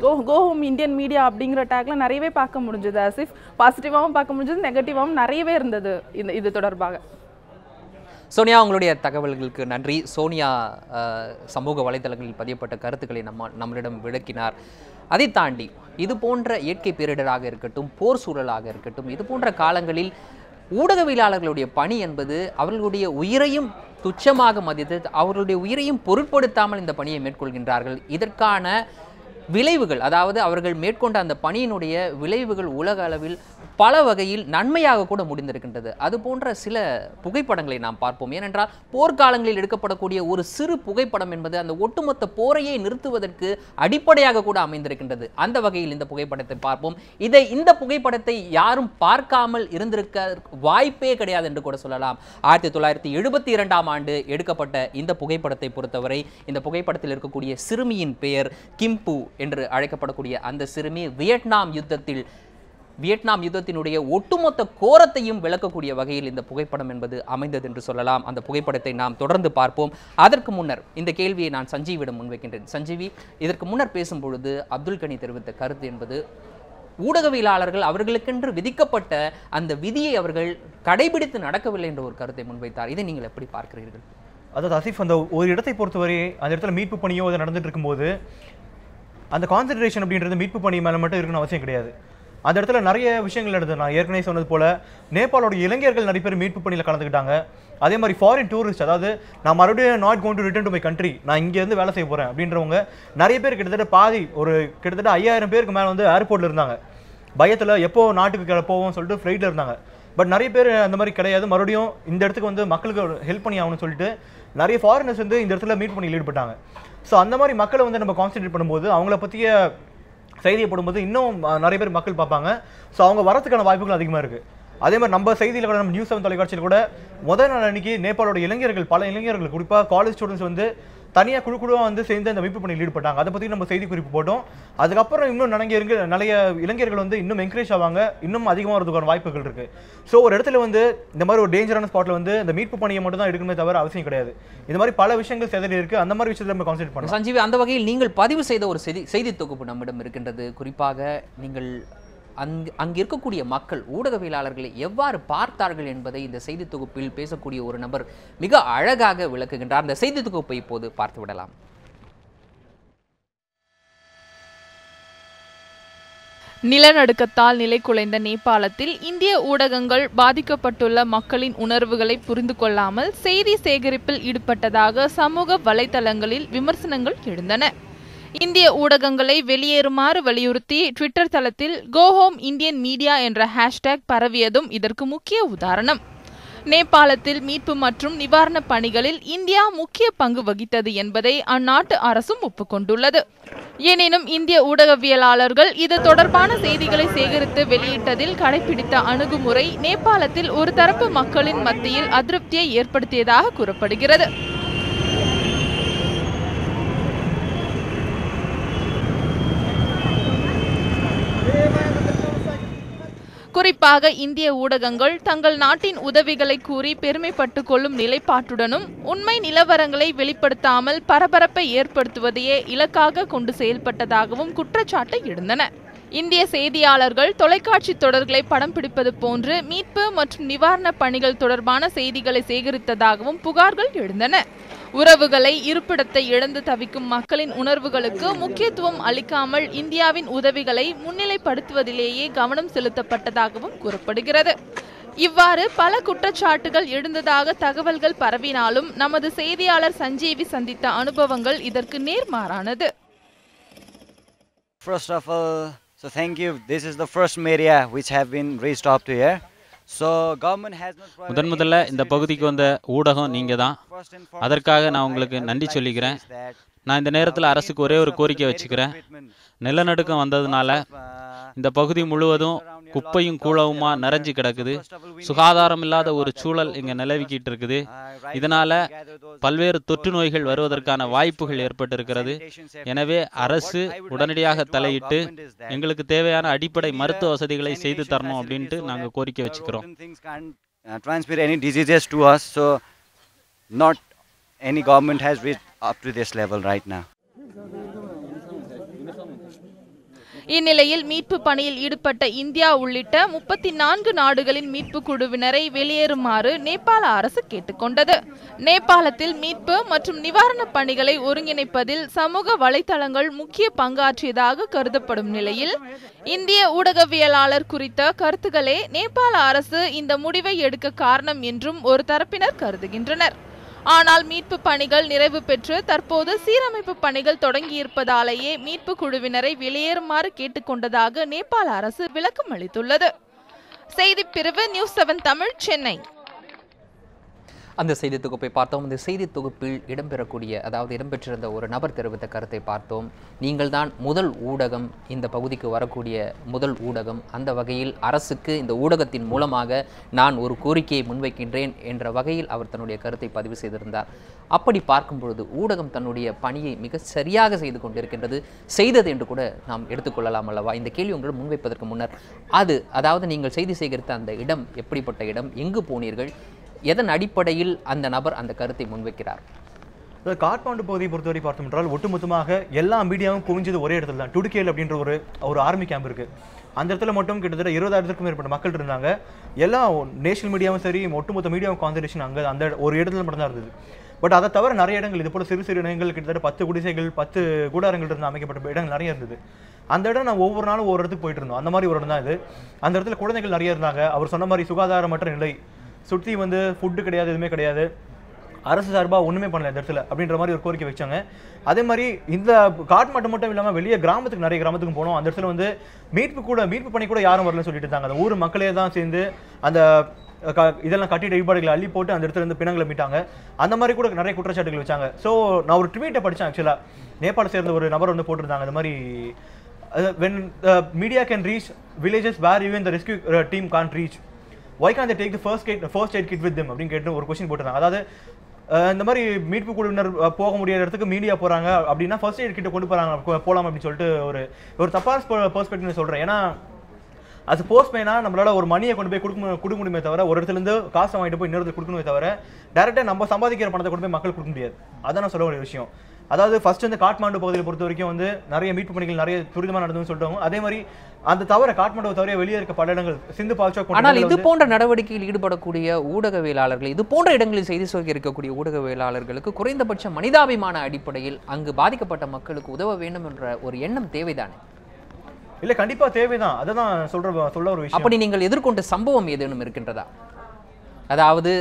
கோஹோம் இந்தியன் மீடியா அப்படிங்கிற டேக்ல நிறையவே பார்க்க முடிஞ்சது. அசிஃப் பாசிட்டிவாகவும் பார்க்க முடிஞ்சது, நெகட்டிவாகவும் நிறையவே இருந்தது இது தொடர்பாக. சோனியா, உங்களுடைய தகவல்களுக்கு நன்றி. சோனியா சமூக வலைதளங்களில் பதியப்பட்ட கருத்துக்களை நம்மளிடம் விளக்கினார். அதை தாண்டி இது போன்ற இயற்கை பேரிடராக இருக்கட்டும், போர் சூழலாக இருக்கட்டும், இது போன்ற காலங்களில் ஊடகவியலாளர்களுடைய பணி என்பது அவர்களுடைய உயிரையும் துச்சமாக மதித்து அவர்களுடைய உயிரையும் பொருட்படுத்தாமல் இந்த பணியை மேற்கொள்கின்றார்கள். இதற்கான விளைவுகள், அதாவது அவர்கள் மேற்கொண்ட அந்த பணியினுடைய விளைவுகள் உலக அளவில் பல வகையில் நன்மையாக கூட முடிந்திருக்கின்றது. அது போன்ற சில புகைப்படங்களை நாம் பார்ப்போம். ஏனென்றால் போர்க்காலங்களில் எடுக்கப்படக்கூடிய ஒரு சிறு புகைப்படம் என்பது அந்த ஒட்டுமொத்த போரையை நிறுத்துவதற்கு அடிப்படையாக கூட அமைந்திருக்கின்றது. அந்த வகையில் இந்த புகைப்படத்தை பார்ப்போம். இந்த புகைப்படத்தை யாரும் பார்க்காமல் இருந்திருக்க வாய்ப்பே கிடையாது என்று கூட சொல்லலாம். 1972ஆம் ஆண்டு எடுக்கப்பட்ட இந்த புகைப்படத்தை பொறுத்தவரை இந்த புகைப்படத்தில் இருக்கக்கூடிய சிறுமியின் பெயர் கிம்பு என்று அழைக்கப்படக்கூடிய அந்த சிறுமி வியட்நாம் யுத்தத்தினுடைய ஒட்டுமொத்த கோரத்தையும் விளக்கக்கூடிய வகையில் இந்த புகைப்படம் என்பது அமைந்தது என்று சொல்லலாம். அந்த புகைப்படத்தை நாம் தொடர்ந்து பார்ப்போம். அதற்கு முன்னர் இந்த கேள்வியை நான் சஞ்சீவிடம் முன்வைக்கின்றேன். சஞ்சீவி, இதற்கு முன்னர் பேசும்பொழுது அப்துல் கனி தெரிவித்த கருத்து என்பது ஊடகவியலாளர்கள் அவர்களுக்கென்று விதிக்கப்பட்ட அந்த விதியை அவர்கள் கடைபிடித்து நடக்கவில்லை என்ற ஒரு கருத்தை முன்வைத்தார். இதை நீங்கள் எப்படி பார்க்கிறீர்கள்? அதாவது அசிஃப், அந்த ஒரு இடத்தை பொறுத்தவரை அந்த இடத்துல மீட்பு பணியோ அது நடந்துட்டு இருக்கும்போது அந்த கான்சன்ட்ரேஷன் அப்படின்றது மீட்பு பணி மேலே மட்டும் இருக்கணும் அவசியம் கிடையாது. அந்த இடத்துல நிறைய விஷயங்கள் நடந்தது. நான் ஏற்கனவே சொன்னது போல நேபாளோட இளைஞர்கள் நிறைய பேர் மீட்பு பணியில் கலந்துக்கிட்டாங்க. அதே மாதிரி ஃபாரின் டூரிஸ்ட், அதாவது நான் மறுபடியும் not going to return to my country, நான் இங்கேருந்து வேலை செய்ய போகிறேன் அப்படின்றவங்க நிறைய பேர் கிட்டத்தட்ட 5000 பேருக்கு மேலே வந்து ஏர்போர்ட்டில் இருந்தாங்க. பயத்தில் எப்போ நாட்டுக்கு போவோம் சொல்லிட்டு ஃப்ளைட்டில் இருந்தாங்க. பட் நிறைய பேர் அந்த மாதிரி கிடையாது. மறுபடியும் இந்த இடத்துக்கு வந்து மக்களுக்கு ஹெல்ப் பண்ணி ஆகணும்னு சொல்லிட்டு நிறைய ஃபாரினர்ஸ் வந்து இந்த இடத்துல மீட் பண்ணி ஈடுபட்டாங்க. ஸோ அந்த மாதிரி மக்களை வந்து நம்ம கான்சன்ட்ரேட் பண்ணும்போது அவங்கள பற்றிய செய்தியை போடும்போது இன்னும் நிறைய பேர் மக்கள் பார்ப்பாங்க. ஸோ அவங்க வரதுக்கான வாய்ப்புகள் அதிகமாக இருக்குது. அதே மாதிரி நம்ம செய்தியில் கூட, நம்ம நியூஸ் 7 தொலைக்காட்சியில் கூட முதல் நாள் அன்றைக்கி நேபாளோட பல இளைஞர்கள் குறிப்பாக காலேஜ் ஸ்டூடெண்ட்ஸ் வந்து தனியாக குழுவாக வந்து சேர்ந்து அந்த மீட்பு பணியில் ஈடுபட்டாங்க. அதை பற்றி நம்ம செய்தி குறிப்பு போட்டோம். அதுக்கப்புறம் இன்னும் நிறைய இளைஞர்கள் வந்து இன்னும் என்கரேஜ் ஆவாங்க, இன்னும் அதிகமாக வரதுக்கான வாய்ப்புகள் இருக்குது. ஸோ ஒரு இடத்துல வந்து இந்த மாதிரி ஒரு டேஞ்சரான ஸ்பாட்டில் வந்து இந்த மீட்பு பணியை மட்டும் தான் எடுக்கணுமே தவிர அவசியம் கிடையாது. இந்த மாதிரி பல விஷயங்கள் செதறி இருக்குது. அந்த மாதிரி விஷயத்தில் நம்ம கான்சென்ட்ரேட் பண்ணலாம். சஞ்சீவி, அந்த வகையில் நீங்கள் பதிவு செய்த ஒரு செய்தி தொகுப்பு நம்மிடம் இருக்கின்றது. குறிப்பாக நீங்கள் அங்கு இருக்கக்கூடிய மக்கள் ஊடகவியலாளர்களை எவ்வாறு பார்த்தார்கள் என்பதை இந்த செய்தி தொகுப்பில் பேசக்கூடிய ஒரு நபர் மிக அழகாக விளக்குகின்றார். அந்த செய்தி தொகுப்பை இப்போது பார்த்து விடலாம். நிலநடுக்கத்தால் நிலை குலைந்த நேபாளத்தில் இந்திய ஊடகங்கள் பாதிக்கப்பட்டுள்ள மக்களின் உணர்வுகளை புரிந்து கொள்ளாமல் செய்தி சேகரிப்பில் ஈடுபட்டதாக சமூக வலைதளங்களில் விமர்சனங்கள் எழுந்தன. இந்திய ஊடகங்களை வெளியேறுமாறு வலியுறுத்தி ட்விட்டர் தளத்தில் கோஹோம் இந்தியன் மீடியா என்ற ஹேஷ்டேக் பரவியதும் இதற்கு முக்கிய உதாரணம். நேபாளத்தில் மீட்பு மற்றும் நிவாரணப் பணிகளில் இந்தியா முக்கிய பங்கு வகித்தது என்பதை அந்நாட்டு அரசும் ஒப்புக்கொண்டுள்ளது. எனினும் இந்திய ஊடகவியலாளர்கள் இது தொடர்பான செய்திகளை சேகரித்து வெளியிட்டதில் கடைபிடித்த அணுகுமுறை நேபாளத்தில் ஒரு தரப்பு மக்களின் மத்தியில் அதிருப்தியை ஏற்படுத்தியதாக கூறப்படுகிறது. குறிப்பாக இந்திய ஊடகங்கள் தங்கள் நாட்டின் உதவிகளை கூறி பெருமைப்பட்டு கொள்ளும் நிலைப்பாட்டுடனும் உண்மை நிலவரங்களை வெளிப்படுத்தாமல் பரபரப்பை ஏற்படுத்துவதையே இலக்காக கொண்டு செயல்பட்டதாகவும் குற்றச்சாட்டு எழுந்தன. இந்திய செய்தியாளர்கள் தொலைக்காட்சி தொடர்களை படம் பிடிப்பது போன்று மீட்பு மற்றும் நிவாரண பணிகள் தொடர்பான செய்திகளை சேகரித்ததாகவும் புகார்கள் எழுந்தன. உறவுகளை, இருப்பிடத்தை இழந்து தவிக்கும் மக்களின் உணர்வுகளுக்கு முக்கியத்துவம் அளிக்காமல் இந்தியாவின் உதவிகளை முன்னிலைப்படுத்துவதிலேயே கவனம் செலுத்தப்பட்டதாகவும் கூறப்படுகிறது. இவ்வாறு பல குற்றச்சாட்டுகள் எழுந்ததாக தகவல்கள் பரவினாலும் நமது செய்தியாளர் சஞ்சீவி சந்தித்த அனுபவங்கள் இதற்கு நேர்மாறானது. First of all, so thank you. This is the first media which have been reached up to here. So government has not முதல்ல இந்த பகுதிக்கு வந்த ஊடகம் நீங்க தான். அதற்காக நான் உங்களுக்கு நன்றி சொல்லிக்கிறேன். நான் இந்த நேரத்தில் அரசுக்கு ஒரே ஒரு கோரிக்கை வச்சுக்கிறேன். நிலநடுக்கம் வந்ததுனால இந்த பகுதி முழுவதும் குப்பையும் கூளவுமா நிறைஞ்சு கிடக்குது. சுகாதாரம் இல்லாத ஒரு சூழல் இங்கே நிலவிக்கிட்டு இருக்குது. இதனால பல்வேறு தொற்று நோய்கள் வருவதற்கான வாய்ப்புகள் ஏற்பட்டிருக்கிறது. எனவே அரசு உடனடியாக தலையிட்டு எங்களுக்கு தேவையான அடிப்படை மருத்துவ வசதிகளை செய்து தரணும் அப்படின்ட்டு நாங்கள் கோரிக்கை வச்சுக்கிறோம். transmit any diseases to us, so not any government has reached up to this level right now. இந்நிலையில் மீட்பு பணியில் ஈடுபட்ட இந்தியா உள்ளிட்ட 34 நாடுகளின் மீட்பு குழுவினரை வெளியேறுமாறு நேபாள அரசு கேட்டுக்கொண்டது. நேபாளத்தில் மீட்பு மற்றும் நிவாரணப் பணிகளை ஒருங்கிணைப்பதில் சமூக வலைதளங்கள் முக்கிய பங்காற்றியதாக கருதப்படும் நிலையில் இந்திய ஊடகவியலாளர் குறித்த கருத்துக்களே நேபாள அரசு இந்த முடிவை எடுக்க காரணம் என்றும் ஒரு தரப்பினர் கருதுகின்றனர். ஆனால் மீட்பு பணிகள் நிறைவு பெற்று தற்போது சீரமைப்பு பணிகள் தொடங்கியிருப்பதாலேயே மீட்பு குழுவினரை வெளியேறுமாறு கேட்டுக்கொண்டதாக நேபாள அரசு விளக்கம் அளித்துள்ளது. செய்திப் பிரிவு நியூஸ் 7 தமிழ், சென்னை. அந்த செய்தி தொகுப்பை பார்த்தோம். இந்த செய்தி தொகுப்பில் இடம்பெற்றிருந்த ஒரு நபர் தெரிவித்த கருத்தை பார்த்தோம். நீங்கள் தான் முதல் ஊடகம், இந்த பகுதிக்கு வரக்கூடிய முதல் ஊடகம். அந்த வகையில் அரசுக்கு இந்த ஊடகத்தின் மூலமாக நான் ஒரு கோரிக்கையை முன்வைக்கின்றேன் என்ற வகையில் அவர் தன்னுடைய கருத்தை பதிவு செய்திருந்தார். அப்படி பார்க்கும் பொழுது ஊடகம் தன்னுடைய பணியை மிக சரியாக செய்து கொண்டிருக்கின்றது, செய்தது என்று கூட நாம் எடுத்துக்கொள்ளலாம் அல்லவா? இந்த கேள்வி உங்கள் முன்வைப்பதற்கு முன்னர் அதாவது நீங்கள் செய்தி சேகரித்த அந்த இடம் எப்படிப்பட்ட இடம், எங்கு போனீர்கள், எதன் அடிப்படையில் அந்த நபர் அந்த கருத்தை முன்வைக்கிறார்? காட்மாண்டு பகுதியை பொறுத்தவரை பார்த்தோம் என்றால் ஒட்டுமொத்தமாக எல்லா மீடியாவும் குவிஞ்சது ஒரே இடத்துல தான். டுடுகேல் அப்படின்ற ஒரு ஆர்மி கேம்ப் இருக்கு. அந்த இடத்துல மட்டும் கிட்டத்தட்ட 20,000க்கும் மேற்பட்ட மக்கள் இருந்தாங்க. எல்லா நேஷனல் மீடியாவும் சரி, ஒட்டுமொத்த மீடியாவும் கான்சன்ட்ரேஷன் அங்கே அந்த ஒரு இடத்துல மட்டும் தான் இருந்தது. பட் அதை தவிர நிறைய இடங்கள் இது போல சிறு சிறு இடங்கள் கிட்டத்தட்ட 10 குடிசைகள் 10 கூடாரங்கள் இருந்து அமைக்கப்பட்ட இடங்கள் நிறைய இருந்தது. அந்த இடம் நான் ஒவ்வொரு நாளும் ஒவ்வொரு இடத்துக்கு போயிட்டு இருந்தோம். அந்த மாதிரி ஒரு இடம் தான் இது. அந்த இடத்துல குழந்தைகள் நிறைய இருந்தாங்க. அவர் சொன்ன மாதிரி சுகாதாரமற்ற நிலை, சுற்றி ஃபுட்டு கிடையாது, எதுவுமே கிடையாது, அரசு சார்பாக ஒன்றுமே பண்ணல இந்த இடத்துல அப்படின்ற மாதிரி ஒரு கோரிக்கை வச்சாங்க. அதே மாதிரி இந்த காட்மாண்டு மட்டும் இல்லாமல் வெளியே கிராமத்துக்கு நிறைய கிராமத்துக்கு போனோம். அந்த இடத்துல மீட்பு பணி கூட யாரும் வரலன்னு சொல்லிட்டு இருந்தாங்க. அந்த ஊர் மக்களே தான் சேர்ந்து அந்த இதெல்லாம் கட்டிட இடிபாடுகளை அள்ளி போட்டு அந்த இடத்துல இருந்து பிணங்களை மீட்டாங்க. அந்த மாதிரி கூட நிறைய குற்றச்சாட்டுகள் வச்சாங்க. ஸோ நான் ஒரு ட்வீட்டை படித்தேன். ஆக்சுவலாக நேபாள சேர்ந்த ஒரு நபர் போட்டிருந்தாங்க இந்த மாதிரி, when the media can reach villages where even the rescue team can't reach, why can't they take the first aid kit with them அப்படின்னு கேட்டு ஒரு கொஸ்டின் போட்டிருந்தாங்க. அதாவது இந்த மாதிரி மீட்பு குழுவினர் போக முடியாத இடத்துக்கு மீடியா போகிறாங்க அப்படின்னா ஃபர்ஸ்ட் எய்ட் கிட்ட கொண்டு போகலாம் அப்படின்னு சொல்லிட்டு ஒரு தப்பான பெர்ஸ்பெக்டிவ் சொல்கிறேன். ஏன்னா அது போஸ்ட்மேனா நம்மளால ஒரு மணியை கொண்டு போய் கொடுக்க முடியுமே தவிர, ஒரு இடத்துலேருந்து காசை வாங்கிட்டு போய் இன்னொரு கொடுக்கணுமே தவிர, டேரெக்டாக நம்ம சம்பாதிக்கிற பணத்தை கொண்டு போய் மக்கள் கொடுக்க முடியாது. அதான் நான் சொல்ல ஒரு விஷயம். அதாவது ஃபர்ஸ்ட் இந்த காட்மாண்டு பகுதியில் பொறுத்த வரைக்கும் நிறைய மீட்பு பணிகள் நிறைய துரிதமாக நடந்துன்னு சொல்லிட்டாங்க. அதே மாதிரி அந்த தவிர காட்மாண்டு தவிர வெளியே இருக்க பல இடங்கள் சிந்து பால்சோக். ஆனால் இது போன்ற நடவடிக்கையில் ஈடுபடக்கூடிய ஊடகவியலாளர்கள், இது போன்ற இடங்களில் செய்தி சேகரிக்கக்கூடிய ஊடகவியலாளர்களுக்கு குறைந்தபட்ச மனிதாபிமான அடிப்படையில் அங்கு பாதிக்கப்பட்ட மக்களுக்கு உதவ வேண்டும் என்ற ஒரு எண்ணம் தேவைதானே? இல்லை, கண்டிப்பாக தேவைதான். அதை தான் சொல்ல ஒரு விஷயம். அப்படி நீங்கள் எதிர்கொண்ட சம்பவம் ஏதேனும் இருக்கின்றதா? அதாவது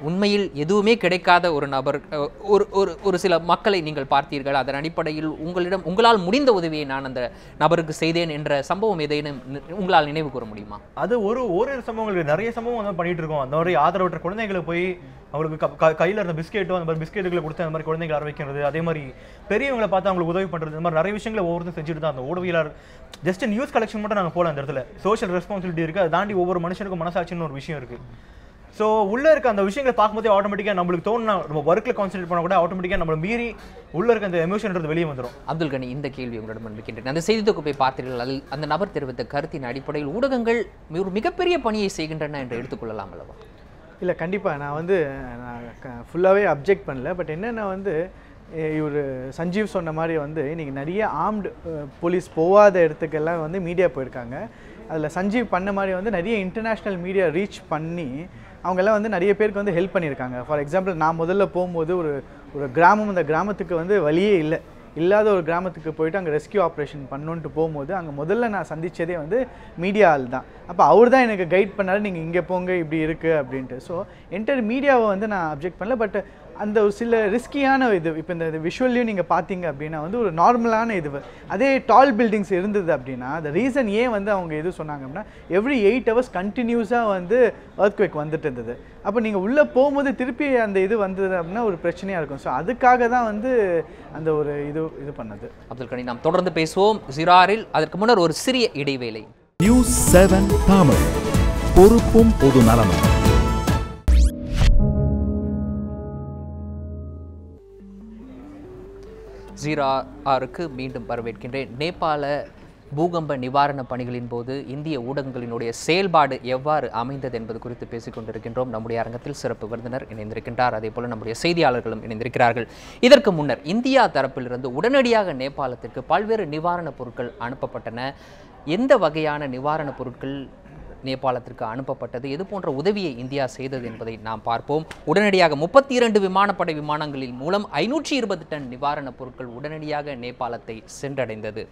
உண்மையில் எதுவுமே கிடைக்காத ஒரு நபர், ஒரு சில மக்களை நீங்கள் பார்த்தீர்கள், அதன் அடிப்படையில் உங்களால் முடிந்த உதவியை நான் அந்த நபருக்கு செய்தேன் என்ற சம்பவம் ஏதேனும் உங்களால் நினைவு கூற முடியுமா? அது ஒரு சம்பவங்கள், நிறைய சம்பவம் பண்ணிட்டு இருக்கோம். அந்த மாதிரி ஆதரவற்ற குழந்தைகளை போய் அவங்களுக்கு கையில் இருந்த பிஸ்கெட்டோ அந்த மாதிரி பிஸ்கெட்டுகளை கொடுத்து அந்த மாதிரி குழந்தைகளை ஆரம்பிக்கிறது, அதே மாதிரி பெரியவங்களை பார்த்து அவங்களுக்கு உதவி பண்ணுறது, இந்த மாதிரி நிறைய விஷயங்களை ஒவ்வொருத்தரும் செஞ்சுட்டு தான். அந்த ஊடகவியலாளர் ஜஸ்ட் நியூஸ் கலெக்ஷன் மட்டும் நாங்கள் போகல. அந்த இடத்துல சோஷியல் ரெஸ்பான்சிபிலிட்டி இருக்குது. அதை தாண்டி ஒவ்வொரு மனுஷனுக்கும் மனசாட்சின்னு ஒரு விஷயம் இருக்குது. ஸோ உள்ளே இருக்க அந்த விஷயங்களை பார்க்கும்போதே ஆட்டோமேட்டிக்காக நம்மளுக்கு தோணுனா நம்ம ஒர்க்கில் கான்சன்ட்ரேட் பண்ண கூட ஆட்டோமேட்டிக்காக நம்மளை மீறி உள்ளே இருக்க அந்த எமோஷன்றது வெளியே வந்துடும். அப்துல் கனி, இந்த கேள்வி உங்களிடம் முன்வைக்கின்றேன். அந்த செய்தி தொகுப்பை பார்த்தீர்கள், அதில் அந்த நபர் தெரிவித்த கருத்தின் அடிப்படையில் ஊடகங்கள் ஒரு மிகப்பெரிய பணியை செய்கின்றன என்று எடுத்துக்கொள்ளலாம் அல்லவா? இல்லை, கண்டிப்பாக நான் ஃபுல்லாகவே அப்ஜெக்ட் பண்ணல. பட் என்னென்னா இவர் சஞ்சீவ் சொன்ன மாதிரி இன்றைக்கி நிறைய ஆர்ம்டு போலீஸ் போகாத இடத்துக்கெல்லாம் மீடியா போயிருக்காங்க. அதில் சஞ்சீவ் பண்ண மாதிரி நிறைய இன்டர்நேஷ்னல் மீடியா ரீச் பண்ணி அவங்கெல்லாம் நிறைய பேருக்கு ஹெல்ப் பண்ணியிருக்காங்க. ஃபார் எக்ஸாம்பிள், நான் முதல்ல போகும்போது ஒரு கிராமம், அந்த கிராமத்துக்கு வழியே இல்லாத ஒரு கிராமத்துக்கு போயிட்டு அங்கே ரெஸ்கியூ ஆப்ரேஷன் பண்ணணுன்ட்டு போகும்போது அங்கே முதல்ல நான் சந்தித்ததே மீடியா ஆள் தான். அப்போ அவர் தான் எனக்கு கைட் பண்ணார், நீங்கள் இங்கே போங்க, இப்படி இருக்குது அப்படின்ட்டு. ஸோ என்டையர் மீடியாவை நான் அப்ஜெக்ட் பண்ணல. பட் அந்த ஒரு சில ரிஸ்கியான இப்போ இந்த விஷுவல்லையும் நீங்கள் பார்த்தீங்க அப்படின்னா ஒரு நார்மலான அதே டால் பில்டிங்ஸ் இருந்தது அப்படின்னா அந்த ரீசன் ஏன் அவங்க எது சொன்னாங்க அப்படின்னா எவ்ரி 8 hours கண்டினியூஸாக எர்த்குவேக் வந்துட்டு இருந்தது. அப்போ நீங்கள் உள்ளே போகும்போது திருப்பி அந்த வந்தது அப்படின்னா ஒரு பிரச்சனையாக இருக்கும். ஸோ அதுக்காக தான் அந்த ஒரு இது பண்ணது. அப்துல் கனி, நாம் தொடர்ந்து பேசுவோம் ஜிராரில். அதற்கு முன்னர் ஒரு சிறிய இடைவேளை. நியூஸ் 7 தமிழ், பொறுப்பும் பொது நலமும். ஜீராருக்கு மீண்டும் வரவேற்கின்றேன். நேபாள பூகம்ப நிவாரண பணிகளின் போது இந்திய ஊடகங்களினுடைய செயல்பாடு எவ்வாறு அமைந்தது என்பது குறித்து பேசிக் கொண்டிருக்கின்றோம். நம்முடைய அரங்கத்தில் சிறப்பு விருந்தினர் இணைந்திருக்கின்றார், அதே போல நம்முடைய செய்தியாளர்களும் இணைந்திருக்கிறார்கள். இதற்கு முன்னர் இந்தியா தரப்பிலிருந்து உடனடியாக நேபாளத்திற்கு பல்வேறு நிவாரணப் பொருட்கள் அனுப்பப்பட்டன. எந்த வகையான நிவாரணப் பொருட்கள் நேபாளத்திற்கு அனுப்பப்பட்டது, எது போன்ற உதவியை இந்தியா செய்தது என்பதை நாம் பார்ப்போம். உடனடியாக 32 விமானப்படை விமானங்களின் மூலம் 520 டன் நிவாரணப் பொருட்கள் உடனடியாக நேபாளத்தை சென்றடைந்தது.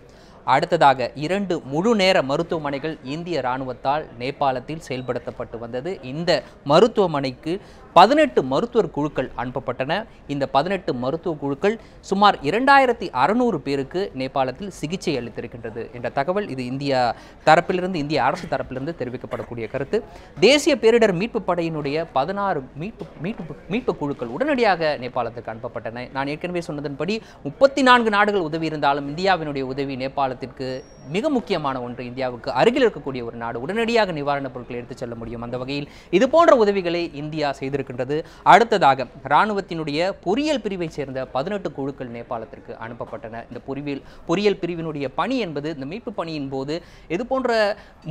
அடுத்ததாக 2 முழு நேர மருத்துவமனைகள் இந்திய இராணுவத்தால் நேபாளத்தில் செயல்படுத்தப்பட்டு வந்தது. இந்த மருத்துவமனைக்கு 18 மருத்துவர் குழுக்கள் அனுப்பப்பட்டன. இந்த 18 மருத்துவ குழுக்கள் சுமார் 2600 பேருக்கு நேபாளத்தில் சிகிச்சை அளித்திருக்கின்றது என்ற தகவல் இது இந்தியா தரப்பிலிருந்து, இந்திய அரசு தரப்பிலிருந்து தெரிவிக்கப்படக்கூடிய கருத்து. தேசிய பேரிடர் மீட்பு படையினுடைய 16 மீட்பு குழுக்கள் உடனடியாக நேபாளத்துக்கு அனுப்பப்பட்டன. நான் ஏற்கனவே சொன்னதன்படி 34 நாடுகள் உதவி இருந்தாலும் இந்தியாவினுடைய உதவி நேபாளத்திற்கு மிக முக்கியமான ஒன்று. இந்தியாவுக்கு அருகில் இருக்கக்கூடிய ஒரு நாடு, உடனடியாக நிவாரணப் பொருட்களை எடுத்துச் செல்ல முடியும். அந்த வகையில் இது போன்ற உதவிகளை இந்தியா செய்திருக்கின்றது. அடுத்ததாக இராணுவத்தினுடைய பொறியியல் பிரிவை சேர்ந்த 18 குழுக்கள் நேபாளத்திற்கு அனுப்பப்பட்டன. இந்த பொறியியல் பிரிவினுடைய பணி என்பது இந்த மீட்பு பணியின் போது இது போன்ற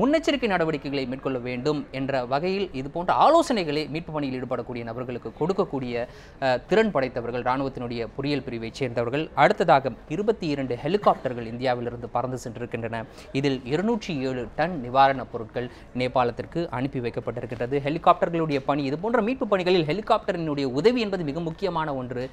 முன்னெச்சரிக்கை நடவடிக்கைகளை மேற்கொள்ள வேண்டும் என்ற வகையில் இது போன்ற ஆலோசனைகளை மீட்பு பணியில் ஈடுபடக்கூடிய நபர்களுக்கு கொடுக்கக்கூடிய திறன் படைத்தவர்கள் இராணுவத்தினுடைய பொறியியல் பிரிவை சேர்ந்தவர்கள். அடுத்ததாக 22 ஹெலிகாப்டர்கள் இந்தியாவிலிருந்து பறந்து சென்றிருக்கின்றன. இதில் 207 டன் நிவாரணப் பொருட்கள் நேபாளத்திற்கு அனுப்பி வைக்கப்பட்டிருக்கிறது. ஹெலிகாப்டர்களுடைய பணி, இது போன்ற மீட்பு பணிகளில் ஹெலிகாப்டரினுடைய உதவி என்பது மிக முக்கியமான ஒன்று.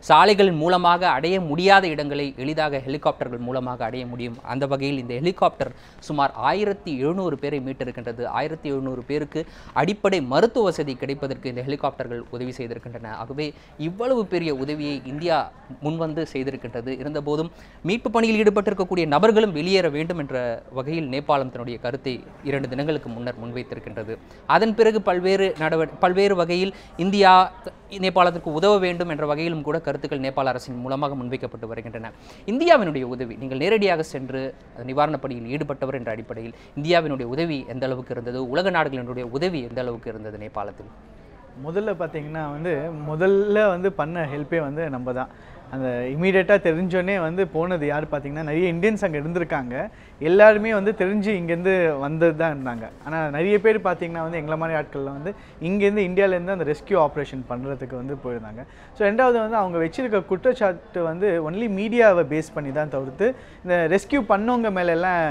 சாலைகளின் மூலமாக அடைய முடியாத இடங்களை எளிதாக ஹெலிகாப்டர்கள் மூலமாக அடைய முடியும். அந்த வகையில் இந்த ஹெலிகாப்டர் சுமார் 1700 பேரை மீட்டிருக்கின்றது. 1700 பேருக்கு அடிப்படை மருத்துவ வசதி கிடைப்பதற்கு இந்த ஹெலிகாப்டர்கள் உதவி செய்திருக்கின்றன. ஆகவே இவ்வளவு பெரிய உதவியை இந்தியா முன்வந்து செய்திருக்கின்றது. இருந்தபோதும் மீட்பு பணியில் ஈடுபட்டிருக்கக்கூடிய நபர்களும் வெளியேற வேண்டும் என்ற வகையில் நேபாளம் தன்னுடைய கருத்தை 2 தினங்களுக்கு முன்னர் முன்வைத்திருக்கின்றது. அதன் பிறகு பல்வேறு வகையில் இந்தியா நேபாளத்திற்கு உதவ வேண்டும் என்ற வகையிலும் கூட கருத்துக்கள் நேபாள அரசின் மூலமாக முன்வைக்கப்பட்டு வருகின்றன. இந்தியாவினுடைய உதவி, நீங்கள் நேரடியாக சென்று நிவாரணப் பணியில் ஈடுபட்டவர் என்ற அடிப்படையில் இந்தியாவினுடைய உதவி எந்த அளவுக்கு இருந்தது, உலக நாடுகளினுடைய உதவி எந்த அளவுக்கு இருந்தது நேபாளத்தில்? முதல்ல பார்த்தீங்கன்னா முதல்ல பண்ண ஹெல்ப்பே நம்ம தான். அந்த இமீடியட்டாக தெரிஞ்சோடனே போனது யார் பார்த்தீங்கன்னா, நிறைய இந்தியன்ஸ் அங்கே இருந்திருக்காங்க. எல்லாருமே தெரிஞ்சு இங்கேருந்து வந்தது தான் இருந்தாங்க. ஆனால் நிறைய பேர் பார்த்தீங்கன்னா எங்களை மாதிரி ஆட்கள்லாம் இங்கேருந்து இந்தியாவிலேருந்து அந்த ரெஸ்கியூ ஆப்ரேஷன் பண்ணுறதுக்கு போயிருந்தாங்க. ஸோ ரெண்டாவது அவங்க வச்சிருக்க குற்றச்சாட்டு ஒன்லி மீடியாவை பேஸ் பண்ணி தான் தவிர்த்து இந்த ரெஸ்கியூ பண்ணவங்க மேலெல்லாம்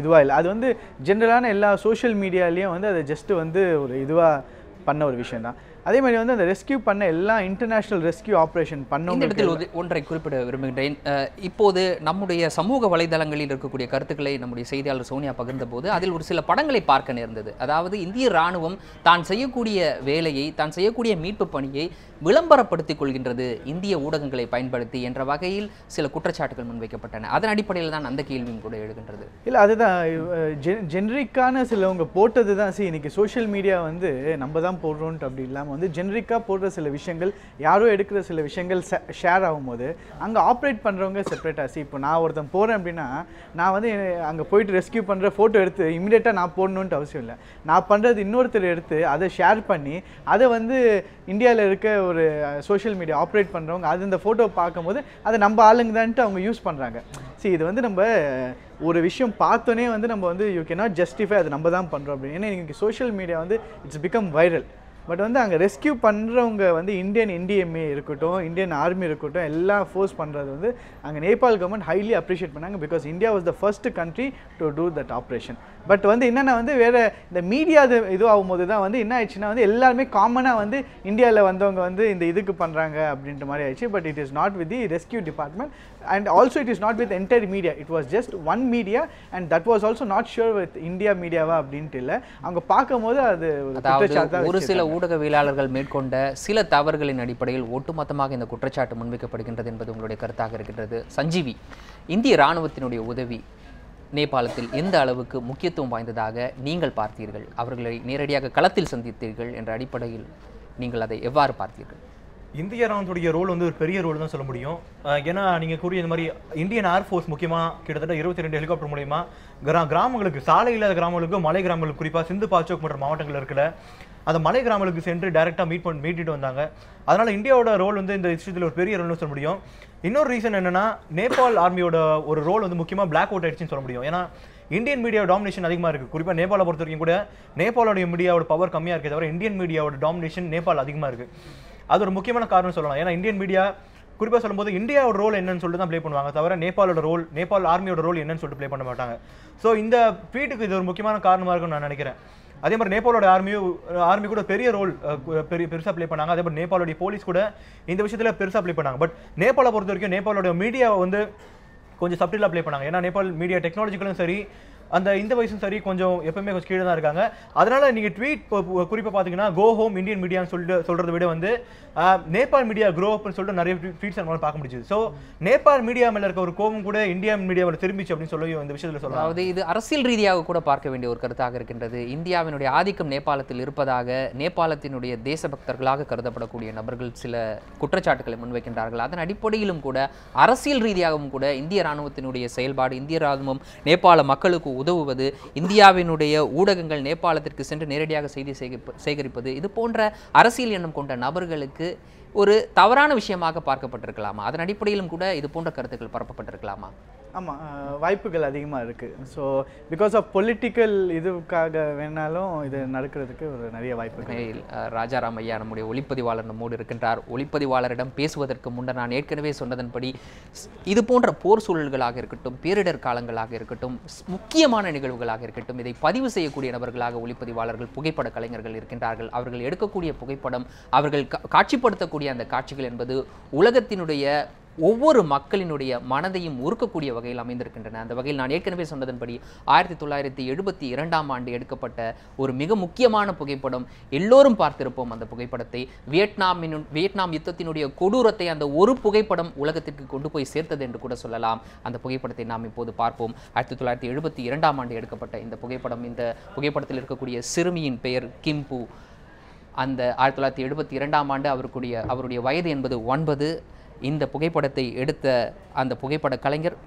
இதுவாக இல்லை. அது ஜென்ரலான எல்லா சோஷியல் மீடியாலேயும் அதை ஜஸ்ட்டு ஒரு இதுவாக பண்ண ஒரு விஷயம் தான். அதே மாதிரி அந்த ரெஸ்கியூ பண்ண எல்லா இன்டர்நேஷனல் ரெஸ்கியூ ஆப்ரேஷன் பண்ண இந்த இடத்தில் ஒன்றை குறிப்பிட விரும்புகின்றேன். இப்போது நம்முடைய சமூக வலைதளங்களில் இருக்கக்கூடிய கருத்துக்களை நம்முடைய செய்தியாளர் சோனியா பகிர்ந்த போது அதில் ஒரு சில படங்களை பார்க்க நேர்ந்தது. அதாவது இந்திய இராணுவம் தான் செய்யக்கூடிய வேலையை, தான் செய்யக்கூடிய மீட்பு பணியை விளம்பரப்படுத்திக் கொள்கின்றது இந்திய ஊடகங்களை பயன்படுத்தி என்ற வகையில் சில குற்றச்சாட்டுகள் முன்வைக்கப்பட்டன. அதன் அடிப்படையில் தான் அந்த கேள்வியும் கூட எழுகின்றது. இல்லை, அதுதான் ஜென்ரிக்கான சிலவங்க போட்டது தான். இன்னைக்கு சோஷியல் மீடியா வந்து நம்ம தான் போடுறோன்ட்டு அப்படி இல்லாமல் வந்து ஜென்ரிக்காக போடுற சில விஷயங்கள், யாரோ எடுக்கிற சில விஷயங்கள் ஷேர் ஆகும்போது அங்கே ஆப்ரேட் பண்ணுறவங்க செப்பரேட்டாக. இப்போ நான் ஒருத்தன் போகிறேன் அப்படின்னா நான் வந்து அங்கே போயிட்டு ரெஸ்கியூ பண்ணுற ஃபோட்டோ எடுத்து இமீடியட்டாக நான் போடணுன்ட்டு அவசியம் இல்லை. நான் பண்ணுறது இன்னொருத்தர் எடுத்து அதை ஷேர் பண்ணி அதை வந்து இந்தியாவில் இருக்க ஒரு சோஷியல் மீடியா ஆப்ரேட் பண்ணுறவங்க அது இந்த ஃபோட்டோ பார்க்கும்போது அதை நம்ம ஆளுங்க தான்ட்டு அவங்க யூஸ் பண்ணுறாங்க. இது வந்து நம்ம ஒரு விஷயம் பார்த்தோன்னே வந்து நம்ம வந்து யூ கேனாட் ஜஸ்டிஃபை அது நம்ம தான் பண்ணுறோம் அப்படின்னு. ஏன்னா இன்றைக்கி சோஷியல் மீடியா வந்து இட்ஸ் பிகம் வைரல். பட் வந்து அங்கே ரெஸ்கியூ பண்ணுறவங்க வந்து இந்தியன் NDMA இருக்கட்டும், இந்தியன் ஆர்மி இருக்கட்டும், எல்லாம் ஃபோர்ஸ் பண்ணுறது வந்து அங்கே நேபாள் கவர்மெண்ட் ஹைலி அப்ரிஷியேட் பண்ணாங்க. Because India was the first country to do that operation. But வந்து என்னென்னா வந்து வேறு இந்த மீடியா இது ஆகும்போது தான் வந்து என்ன ஆயிடுச்சுன்னா வந்து எல்லாருமே காமனாக வந்து இந்தியாவில் வந்தவங்க வந்து இந்த இதுக்கு பண்ணுறாங்க அப்படின்ற மாதிரி ஆயிடுச்சு. But it is not with the rescue department and also it is not with entire media. It was just one media and that was also not sure with India media வா அப்படின்ட்டு இல்லை. அவங்க பார்க்கும்போது அது ஒரு சில ஊடகவியலாளர்கள் மேற்கொண்ட சில தவறுகளின் அடிப்படையில் ஒட்டுமொத்தமாக இந்த குற்றச்சாட்டு முன்வைக்கப்படுகின்றது என்பது உங்களுடைய கருத்தாக இருக்கின்றது. சஞ்சீவி, இந்திய இராணுவத்தினுடைய உதவி நேபாளத்தில் எந்த அளவுக்கு முக்கியத்துவம் வாய்ந்ததாக நீங்கள் பார்த்தீர்கள்? அவர்களை நேரடியாக களத்தில் சந்தித்தீர்கள் என்ற அடிப்படையில் நீங்கள் அதை எவ்வாறு பார்த்தீர்கள்? இந்திய ராணுவத்துடைய ரோல் வந்து ஒரு பெரிய ரோல் தான் சொல்ல முடியும். ஏன்னா நீங்கள் கூறிய இந்த மாதிரி இந்தியன் ஏர்ஃபோர்ஸ் முக்கியமாக கிட்டத்தட்ட 22 ஹெலிகாப்டர் மூலயமா கிராமங்களுக்கு, சாலை இல்லாத கிராமங்களுக்கு, மலை கிராமங்களுக்கு, குறிப்பாக சிந்து பாச்சோக் போன்ற மாவட்டங்கள் இருக்கிற அந்த மலை கிராமங்களுக்கு சென்று டைரெக்டாக மீட்டிட்டு வந்தாங்க. அதனால் இந்தியாவோட ரோல் வந்து இந்த விஷயத்தில் ஒரு பெரிய ரோல்னு சொல்ல முடியும். இன்னொரு ரீசன் என்னென்னா நேபாள் ஆர்மியோட ஒரு ரோல் வந்து முக்கியமாக பிளாக் அவுட் ஆயிடுச்சுன்னு சொல்ல முடியும். ஏன்னா இந்தியன் மீடியாவோட டாமினேஷன் அதிகமாக இருக்குது. குறிப்பாக நேபாளை பொறுத்த வரைக்கும் கூட நேபாளோடைய மீடியாவோட பவர் கம்மியாக இருக்கே தவிர இந்தியன் மீடியாவோட டாமினேஷன் நேபாள் அதிகமாக இருக்குது. அது ஒரு முக்கியமான காரணம் சொல்லலாம். ஏன்னா இந்தியன் மீடியா குறிப்பாக சொல்லும்போது இந்தியாவோட ரோல் என்னன்னு சொல்லிட்டு தான் ப்ளே பண்ணுவாங்க தவிர நேபாள் ஆர்மியோட ரோல் என்னன்னு சொல்லிட்டு ப்ளே பண்ண மாட்டாங்க. ஸோ இந்த ட்வீட்டுக்கு இது ஒரு முக்கியமான காரணமாக இருக்கும்னு நான் நினைக்கிறேன். அதே மாதிரி நேபாளோட ஆர்மி கூட பெரிய ரோல் பெருசாக ப்ளே பண்ணாங்க. அதே மாதிரி நேபாளோடைய போலீஸ் கூட இந்த விஷயத்தில் பெருசாக ப்ளே பண்ணாங்க. பட் நேபாளை பொறுத்த வரைக்கும் நேபாளோட மீடியாவை வந்து கொஞ்சம் சப்டிலாக ப்ளே பண்ணாங்க. ஏன்னா நேபாள் மீடியா டெக்னாலஜிக்கலும் சரி, அந்த இந்த வயசும் சரி, கொஞ்சம் எப்பவுமே கொஞ்சம் கீழே தான் இருக்காங்க. அதனால நீங்கள் ட்வீட் குறிப்பாக பார்த்தீங்கன்னா கோ ஹோம் இந்தியன் மீடியான்னு சொல்லிட்டு சொல்கிறத விட வந்து நேபாள் மீடியா க்ரோ அப்னு சொல்லிட்டு நிறைய ட்வீட்ஸ் நம்மளால் பார்க்க முடியுது. ஸோ நேபாள் மீடியா மேலே இருக்க ஒரு கோபம் கூட இந்தியா மீடியாவில் திரும்பிச்சு அப்படின்னு சொல்லி இந்த விஷயத்தில் சொல்லலாம். அதாவது இது அரசியல் ரீதியாக கூட பார்க்க வேண்டிய ஒரு கருத்தாக இருக்கின்றது. இந்தியாவினுடைய ஆதிக்கம் நேபாளத்தில் இருப்பதாக நேபாளத்தினுடைய தேசபக்தர்களாக கருதப்படக்கூடிய நபர்கள் சில குற்றச்சாட்டுகளை முன்வைக்கின்றார்கள். அதன் அடிப்படையிலும் கூட அரசியல் ரீதியாகவும் கூட இந்திய இராணுவத்தினுடைய செயல்பாடு, இந்திய இராணுவம் நேபாள மக்களுக்கு உதவுவது, இந்தியாவினுடைய ஊடகங்கள் நேபாளத்திற்கு சென்று நேரடியாக செய்தி சேகரிப்பது, இது போன்ற அரசியல் எண்ணம் கொண்ட நபர்களுக்கு ஒரு தவறான விஷயமாக பார்க்கப்பட்டிருக்கலாமா? அதன் அடிப்படையிலும் கூட இது போன்ற கருத்துக்கள் பரப்பப்பட்டிருக்கலாமா? ஆமாம், வாய்ப்புகள் அதிகமாக இருக்குது. ஸோ பிகாஸ் ஆஃப் பொலிட்டிக்கல் இதுக்காக வேணாலும் இது நடக்கிறதுக்கு ஒரு நிறைய வாய்ப்புகள். ராஜாராம் ஐயா நம்முடைய ஒளிப்பதிவாளர் நம்மோடு இருக்கின்றார். ஒளிப்பதிவாளரிடம் பேசுவதற்கு முன்னர் நான் ஏற்கனவே சொன்னதன்படி இது போன்ற போர் சூழல்களாக இருக்கட்டும், பேரிடர் காலங்களாக இருக்கட்டும், முக்கியமான நிகழ்வுகளாக இருக்கட்டும், இதை பதிவு செய்யக்கூடிய நபர்களாக ஒளிப்பதிவாளர்கள், புகைப்பட கலைஞர்கள் இருக்கின்றார்கள். அவர்கள் எடுக்கக்கூடிய புகைப்படம், அவர்கள் காட்சிப்படுத்தக்கூடிய அந்த காட்சிகள் என்பது உலகத்தினுடைய ஒவ்வொரு மக்களினுடைய மனதையும் உருக்கக்கூடிய வகையில் அமைந்திருக்கின்றன. அந்த வகையில் நான் ஏற்கனவே சொன்னதன்படி 1972ஆம் ஆண்டு எடுக்கப்பட்ட ஒரு மிக முக்கியமான புகைப்படம், எல்லோரும் பார்த்திருப்போம் அந்த புகைப்படத்தை. வியட்நாம் யுத்தத்தினுடைய கொடூரத்தை அந்த ஒரு புகைப்படம் உலகத்திற்கு கொண்டு போய் சேர்த்தது என்று கூட சொல்லலாம். அந்த புகைப்படத்தை நாம் இப்போது பார்ப்போம். 1972ஆம் ஆண்டு எடுக்கப்பட்ட இந்த புகைப்படம், இந்த புகைப்படத்தில் இருக்கக்கூடிய சிறுமியின் பெயர் கிம்பு. அந்த 1972ஆம் ஆண்டு அவருடைய வயது என்பது 9. இந்த புகைப்படத்தை எடுத்த அந்த புகைப்பட கலைஞர்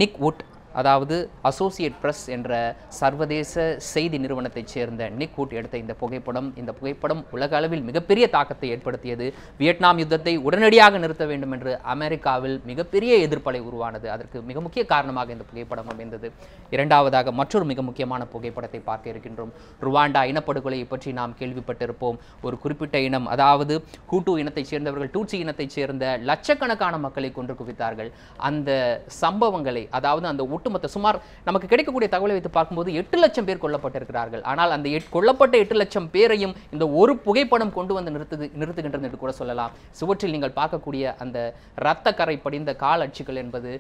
நிக் வுட், அதாவது அசோசியேட் பிரஸ் என்ற சர்வதேச செய்தி நிறுவனத்தைச் சேர்ந்த நிக் வுட் எடுத்த இந்த புகைப்படம் உலக அளவில் மிகப்பெரிய தாக்கத்தை ஏற்படுத்தியது. வியட்நாம் யுத்தத்தை உடனடியாக நிறுத்த வேண்டும் என்று அமெரிக்காவில் மிகப்பெரிய எதிர்ப்பலை உருவானது. அதற்கு மிக முக்கிய காரணமாக இந்த புகைப்படம் அமைந்தது. இரண்டாவதாக மற்றொரு மிக முக்கியமான புகைப்படத்தை பார்க்க இருக்கின்றோம். ருவாண்டா இனப்படுகொலையை பற்றி நாம் கேள்விப்பட்டிருப்போம். ஒரு குறிப்பிட்ட இனம், அதாவது ஹூட்டு இனத்தைச் சேர்ந்தவர்கள் டூட்சி இனத்தைச் சேர்ந்த லட்சக்கணக்கான மக்களை கொன்று குவித்தார்கள். அந்த சம்பவங்களை, அதாவது அந்த ஒட்டுமொத்த சுமார் நமக்கு கிடைக்கக்கூடிய தகவலை வைத்து பார்க்கும்போது 8 லட்சம் பேர் கொல்லப்பட்டிருக்கிறார்கள். ஆனால் அந்த கொல்லப்பட்ட 8 லட்சம் பேரையும் இந்த ஒரு புகைப்படம் கொண்டு வந்து நிறுத்துகின்றது என்று கூட சொல்லலாம். சுவற்றில் நீங்கள் பார்க்கக்கூடிய அந்த இரத்த கரை படிந்த கால் அச்சுகள் என்பது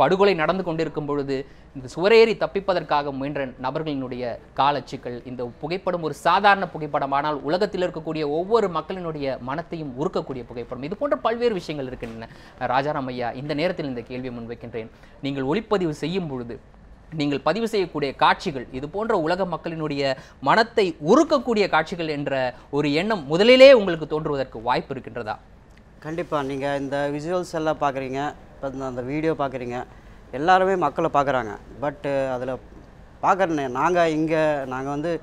படுகொலை நடந்து கொண்டிருக்கும் பொழுது இந்த சுவரேறி தப்பிப்பதற்காக முயன்ற நபர்களினுடைய காலச்சிக்கல். இந்த புகைப்படம் ஒரு சாதாரண புகைப்படம், ஆனால் உலகத்தில் இருக்கக்கூடிய ஒவ்வொரு மக்களினுடைய மனத்தையும் உருக்கக்கூடிய புகைப்படம். இது போன்ற பல்வேறு விஷயங்கள் இருக்கின்றன. ராஜாராம் ஐயா, இந்த நேரத்தில் இந்த கேள்வியை முன்வைக்கின்றேன். நீங்கள் ஒளிப்பதிவு செய்யும் பொழுது நீங்கள் பதிவு செய்யக்கூடிய காட்சிகள் இது போன்ற உலக மக்களினுடைய மனத்தை உருக்கக்கூடிய காட்சிகள் என்ற ஒரு எண்ணம் முதலிலே உங்களுக்கு தோன்றுவதற்கு வாய்ப்பு இருக்கின்றதா? கண்டிப்பாக. நீங்கள் இந்த விசுவல்ஸ் எல்லாம் பார்க்குறீங்க, இப்போ அந்த வீடியோ பார்க்குறீங்க, எல்லாருமே மக்களை பார்க்குறாங்க. பட்டு அதில் பார்க்குற நாங்கள் வந்து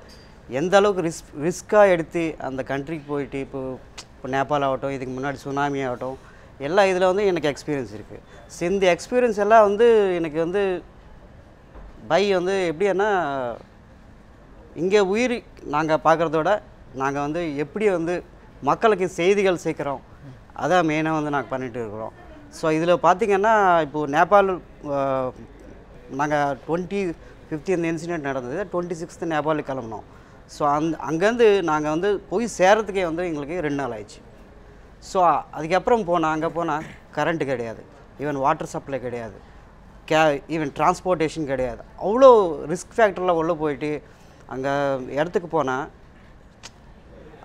எந்த அளவுக்கு ரிஸ்க்காக எடுத்து அந்த கண்ட்ரிக்கு போயிட்டு இப்போ நேபாள் ஆகட்டும், இதுக்கு முன்னாடி சுனாமி ஆகட்டும், எல்லா இதில் வந்து எனக்கு எக்ஸ்பீரியன்ஸ் இருக்குது. ஸோ இந்த எக்ஸ்பீரியன்ஸ் எல்லாம் வந்து எனக்கு வந்து வந்து எப்படின்னா இங்கே உயிர் நாங்கள் பார்க்குறதோட நாங்கள் வந்து எப்படி வந்து மக்களுக்கு செய்திகள் சேர்க்குறோம், அதான் மெயினாக வந்து நாங்கள் பண்ணிகிட்டு இருக்கிறோம். ஸோ இதில் பார்த்திங்கன்னா இப்போது நேபாள் நாங்கள் 25th இந்த இன்சிடெண்ட் நடந்தது, 26th நேபாளுக்கு கிளம்பினோம். ஸோ அங்கேருந்து நாங்கள் வந்து போய் சேரத்துக்கே வந்து எங்களுக்கு 2 நாள் ஆயிடுச்சு. ஸோ அதுக்கப்புறம் அங்கே போனால் கரண்ட்டு கிடையாது, ஈவன் வாட்டர் சப்ளை கிடையாது, ஈவன் டிரான்ஸ்போர்ட்டேஷன் கிடையாது. அவ்வளோ ரிஸ்க் ஃபேக்டரில் உள்ளே போயிட்டு அங்கே இடத்துக்கு போனால்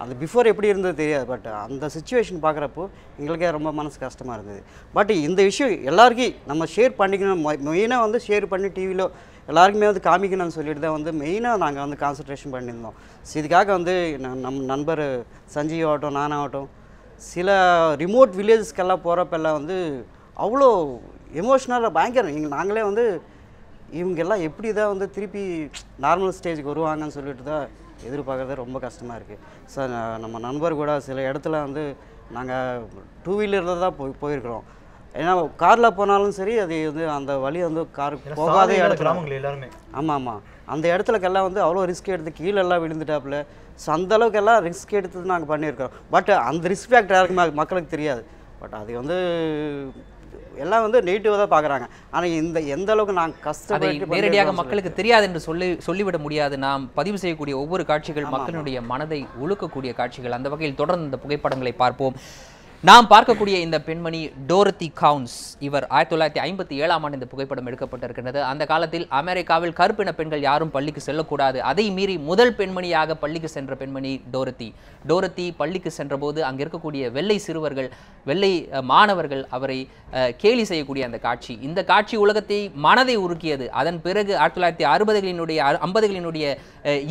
அது பிஃபோர் எப்படி இருந்தது தெரியாது. பட் அந்த சுச்சுவேஷன் பார்க்குறப்போ எங்களுக்கே ரொம்ப மனசு கஷ்டமாக இருந்தது. பட் இந்த விஷயம் எல்லாருக்கும் நம்ம ஷேர் பண்ணிக்கணும், மெயினாக வந்து ஷேர் பண்ணி டிவியில் எல்லாருக்குமே வந்து காமிக்கணும்னு சொல்லிட்டு தான் வந்து மெயினாக நாங்கள் வந்து கான்சன்ட்ரேஷன் பண்ணியிருந்தோம். ஸோ இதுக்காக வந்து நம்ம நண்பர் சஞ்சீவ் ஆகட்டும், நானாகட்டும், சில ரிமோட் வில்லேஜஸ்க்கெல்லாம் போகிறப்பெல்லாம் வந்து அவ்வளோ எமோஷ்னலாக பயங்கரம். நாங்களே வந்து இவங்கெல்லாம் எப்படி தான் வந்து திருப்பி நார்மல் ஸ்டேஜுக்கு வருவாங்கன்னு சொல்லிட்டு தான் எதிர்பார்க்குறது ரொம்ப கஷ்டமாக இருக்குது. ஸோ நம்ம நண்பர் கூட சில இடத்துல வந்து நாங்கள் 2 வீலரில் தான் போயிருக்கிறோம். ஏன்னா காரில் போனாலும் சரி, அது வந்து அந்த வழி வந்து கார் போகாத இடத்துல எல்லாருமே ஆமாம் அந்த இடத்துலக்கெல்லாம் வந்து அவ்வளோ ரிஸ்க் எடுத்து கீழெல்லாம் விழுந்துட்டாப்புல. ஸோ அந்தளவுக்கெல்லாம் ரிஸ்க் எடுத்து நாங்கள் பண்ணியிருக்கிறோம். பட் அந்த ரிஸ்க் ஃபேக்டர் யாருக்குமே மக்களுக்கு தெரியாது. பட் அது வந்து எல்லாம் வந்து நெகட்டிவாக தான் பார்க்குறாங்க. ஆனால் எந்த அளவுக்கு நாங்கள் கஷ்டப்பட்டு நேரடியாக மக்களுக்கு தெரியாது என்று சொல்லிவிட முடியாது. நாம் பதிவு செய்யக்கூடிய ஒவ்வொரு காட்சிகள் மக்களுடைய மனதை உழுக்கக்கூடிய காட்சிகள். அந்த வகையில் தொடர்ந்து இந்த புகைப்படங்களை பார்ப்போம். நாம் பார்க்கக்கூடிய இந்த பெண்மணி டோரத்தி கவுன்ஸ். இவர் 1957ஆம் ஆண்டு இந்த புகைப்படம் எடுக்கப்பட்டிருக்கிறது. அந்த காலத்தில் அமெரிக்காவில் கருப்பின பெண்கள் யாரும் பள்ளிக்கு செல்லக்கூடாது, அதை மீறி முதல் பெண்மணியாக பள்ளிக்கு சென்ற பெண்மணி டோரத்தி பள்ளிக்கு சென்றபோது அங்கே இருக்கக்கூடிய வெள்ளை சிறுவர்கள், வெள்ளை மாணவர்கள் அவரை கேலி செய்யக்கூடிய அந்த காட்சி, இந்த காட்சி உலகத்தை மனதை உருக்கியது. அதன் பிறகு 1960களினுடைய 50களினுடைய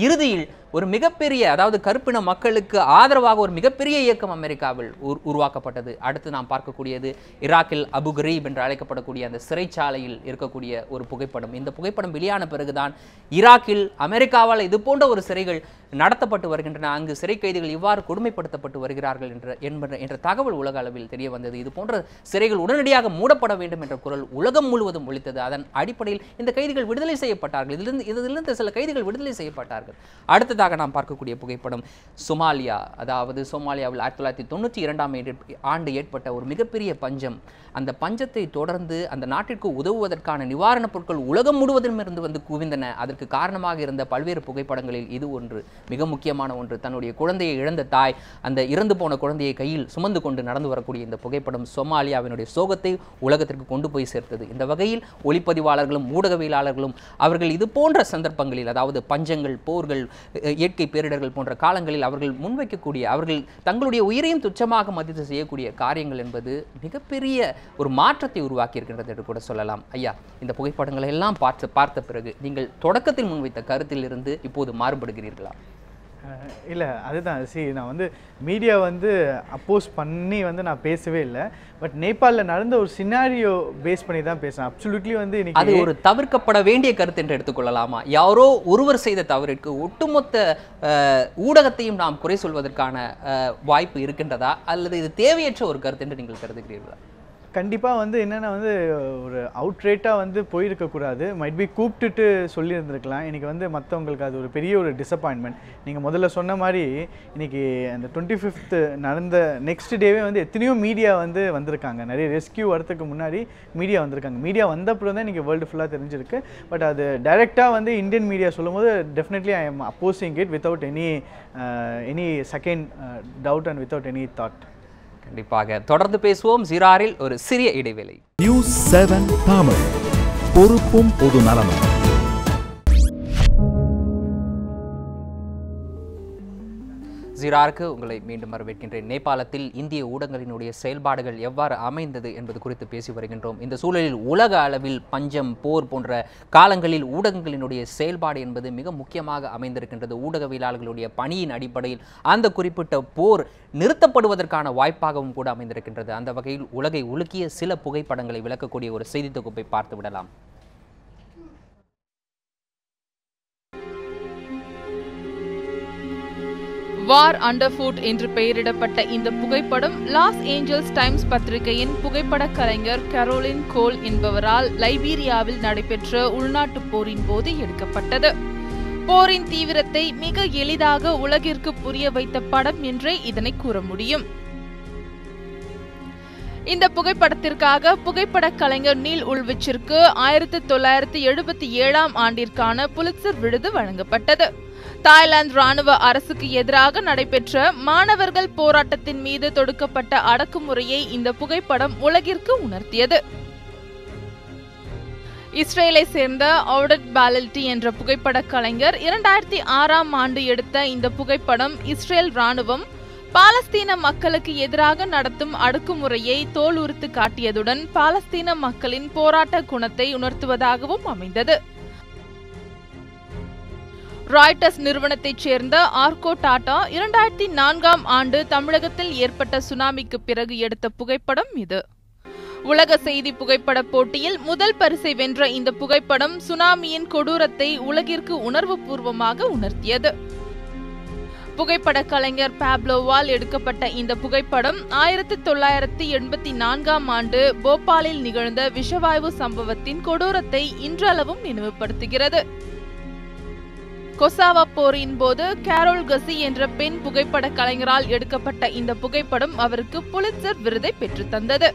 இறுதியில் ஒரு மிகப்பெரிய, அதாவது கருப்பின மக்களுக்கு ஆதரவாக ஒரு மிகப்பெரிய இயக்கம் அமெரிக்காவில் உருவாக்கப்பட்டது. அடுத்து நாம் பார்க்கக்கூடியது ஈராக்கில் அபு கரீப் என்று அழைக்கப்படக்கூடிய அந்த சிறைச்சாலையில் இருக்கக்கூடிய ஒரு புகைப்படம். இந்த புகைப்படம் வெளியான பிறகுதான் ஈராக்கில் அமெரிக்காவால் இது போன்ற ஒரு சிறைகள் நடத்தப்பட்டு வருகின்றன, அங்கு சிறை கைதிகள் இவ்வாறு கொடுமைப்படுத்தப்பட்டு வருகிறார்கள் என்ற தகவல் உலக அளவில் தெரிய வந்தது. இது போன்ற சிறைகள் உடனடியாக மூடப்பட வேண்டும் என்ற குரல் உலகம் முழுவதும் ஒலித்தது. அதன் அடிப்படையில் இந்த கைதிகள் விடுதலை செய்யப்பட்டார்கள். இதிலிருந்து சில கைதிகள் விடுதலை செய்யப்பட்டார்கள். அடுத்ததாக நாம் பார்க்கக்கூடிய புகைப்படம் சோமாலியா. அதாவது சோமாலியாவில் 1992ஆம் ஆண்டு ஏற்பட்ட ஒரு மிகப்பெரிய பஞ்சம். அந்த பஞ்சத்தை தொடர்ந்து அந்த நாட்டிற்கு உதவுவதற்கான நிவாரணப் பொருட்கள் உலகம் முழுவதும் இருந்து வந்து குவிந்தன. அதற்கு காரணமாக இருந்த பல்வேறு புகைப்படங்களில் இது ஒன்று, மிக முக்கியமான ஒன்று. தன்னுடைய குழந்தையை இழந்த தாய் அந்த இறந்து போன குழந்தையை கையில் சுமந்து கொண்டு நடந்து வரக்கூடிய இந்த புகைப்படம் சோமாலியாவினுடைய சோகத்தை உலகத்திற்கு கொண்டு போய் சேர்த்தது. இந்த வகையில் ஒளிப்பதிவாளர்களும் ஊடகவியலாளர்களும் அவர்கள் இது போன்ற சந்தர்ப்பங்களில், அதாவது பஞ்சங்கள், போர்கள், இயற்கை பேரிடர்கள் போன்ற காலங்களில் அவர்கள் முன்வைக்கக்கூடிய, அவர்கள் தங்களுடைய உயிரையும் துச்சமாக மதித்து செய்யக்கூடிய காரியங்கள் என்பது மிகப்பெரிய ஒரு மாற்றத்தை உருவாக்கி இருக்கின்றது என்று கூட சொல்லலாம். ஐயா, இந்த புகைப்படங்களை எல்லாம் பார்த்த பிறகு நீங்கள் தொடக்கத்தில் முன்வைத்த கருத்தில் இருந்து இப்போது மாறுபடுகிறீர்களா? இல்லை, அதுதான். நான் வந்து மீடியா வந்து அப்போஸ் பண்ணி வந்து நான் பேசவே இல்லை. பட் நேபாளில் நடந்த ஒரு சினாரியோ பேஸ் பண்ணி தான் பேசுகிறேன். அப்சல்யூட்லி வந்து இன்னைக்கு அது ஒரு தவிர்க்கப்பட வேண்டிய கருத்து என்று எடுத்துக்கொள்ளலாமா? யாரோ ஒருவர் செய்த தவறிற்கு ஒட்டுமொத்த ஊடகத்தையும் நாம் குறை சொல்வதற்கான வாய்ப்பு இருக்கின்றதா, அல்லது இது தேவையற்ற ஒரு கருத்து என்று நீங்கள் கருதுகிறீர்களா? கண்டிப்பாக வந்து என்னென்னா வந்து ஒரு அவுட்ரேட்டாக வந்து போயிருக்கக்கூடாது. மைட் பி கூப்பிட்டுட்டு சொல்லியிருந்துருக்கலாம். இன்றைக்கி வந்து மற்றவங்களுக்கு அது ஒரு பெரிய ஒரு டிசப்பாயின்மெண்ட். நீங்கள் முதல்ல சொன்ன மாதிரி இன்றைக்கி அந்த 25th நடந்த நெக்ஸ்ட் டேவே வந்து எத்தனையோ மீடியா வந்து வந்திருக்காங்க. நிறைய ரெஸ்கியூ வரத்துக்கு முன்னாடி மீடியா வந்திருக்காங்க. மீடியா வந்தப்புறம் தான் இன்றைக்கி வேர்ல்டு ஃபுல்லாக தெரிஞ்சிருக்கு. பட் அது டைரெக்டாக வந்து இந்தியன் மீடியா சொல்லும் போது definitely I am opposing it without any second doubt and without any thought. கண்டிப்பாக தொடர்ந்து பேசுவோம். ஜீராரில் ஒரு சிறிய இடைவேளை. நியூஸ் 7 தமிழ், பொறுப்பும் பொது நலமும். ஜீராருக்கு உங்களை மீண்டும் வரவேற்கின்றேன். நேபாளத்தில் இந்திய ஊடகங்களினுடைய செயல்பாடுகள் எவ்வாறு அமைந்தது என்பது குறித்து பேசி வருகின்றோம். இந்த சூழலில் உலக அளவில் பஞ்சம், போர் போன்ற காலங்களில் ஊடகங்களினுடைய செயல்பாடு என்பது மிக முக்கியமாக அமைந்திருக்கின்றது. ஊடகவியலாளர்களுடைய பணியின் அடிப்படையில் அந்த குறிப்பிட்ட போர் நிறுத்தப்படுவதற்கான வாய்ப்பாகவும் கூட அமைந்திருக்கின்றது. அந்த வகையில் உலகை உலுக்கிய சில புகைப்படங்களை விளக்கக்கூடிய ஒரு செய்தி தொகுப்பை பார்த்து விடலாம். வார் அண்டர்ஃபுட் என்று பெயரிடப்பட்ட இந்த புகைப்படம் லாஸ் ஏஞ்சல்ஸ் டைம்ஸ் பத்திரிகையின் புகைப்பட கலைஞர் கரோலின் கோல் என்பவரால் லைபீரியாவில் நடைபெற்ற உள்நாட்டுப் போரின் போது எடுக்கப்பட்டது. போரின் தீவிரத்தை மிக எளிதாக உலகிற்கு புரிய வைத்த படம் என்றே இதனை கூற முடியும். இந்த புகைப்படத்திற்காக புகைப்பட கலைஞர் நீல் உல்விச்சிற்கு 1977 ஆண்டிற்கான புலிட்சர் விருது வழங்கப்பட்டது. தாய்லாந்து ராணுவ அரசுக்கு எதிராக நடைபெற்ற மாணவர்கள் போராட்டத்தின் மீது தொடுக்கப்பட்ட அடக்குமுறையை இந்த புகைப்படம் உலகிற்கு உணர்த்தியது. இஸ்ரேலை சேர்ந்த ஆர்டட் பாலல்டி என்ற புகைப்பட கலைஞர் 2006 ஆண்டு எடுத்த இந்த புகைப்படம் இஸ்ரேல் ராணுவம் பாலஸ்தீன மக்களுக்கு எதிராக நடத்தும் அடக்குமுறையை தோலுரித்து காட்டியதுடன் பாலஸ்தீன மக்களின் போராட்ட குணத்தை உணர்த்துவதாகவும் அமைந்தது. ராய்டர்ஸ் நிறுவனத்தைச் சேர்ந்த ஆர்கோ டாடா 2004 ஆண்டு தமிழகத்தில் ஏற்பட்ட சுனாமிக்கு பிறகு எடுத்த புகைப்படம் இது. உலக செய்தி புகைப்பட போட்டியில் முதல் பரிசை வென்ற இந்த புகைப்படம் சுனாமியின் கொடூரத்தை உலகிற்கு உணர்வு பூர்வமாக உணர்த்தியது. புகைப்பட கலைஞர் பாப்லோவால் எடுக்கப்பட்ட இந்த புகைப்படம் 1984 ஆண்டு போபாலில் நிகழ்ந்த விஷவாயு சம்பவத்தின் கொடூரத்தை இன்றளவும் நினைவுபடுத்துகிறது. கொசாவா போரின் போது கேரோல் கசி என்ற பெண் புகைப்பட கலைஞரால் எடுக்கப்பட்ட இந்த புகைப்படம் அவருக்கு புலிட்சர் விருதை பெற்று தந்தது.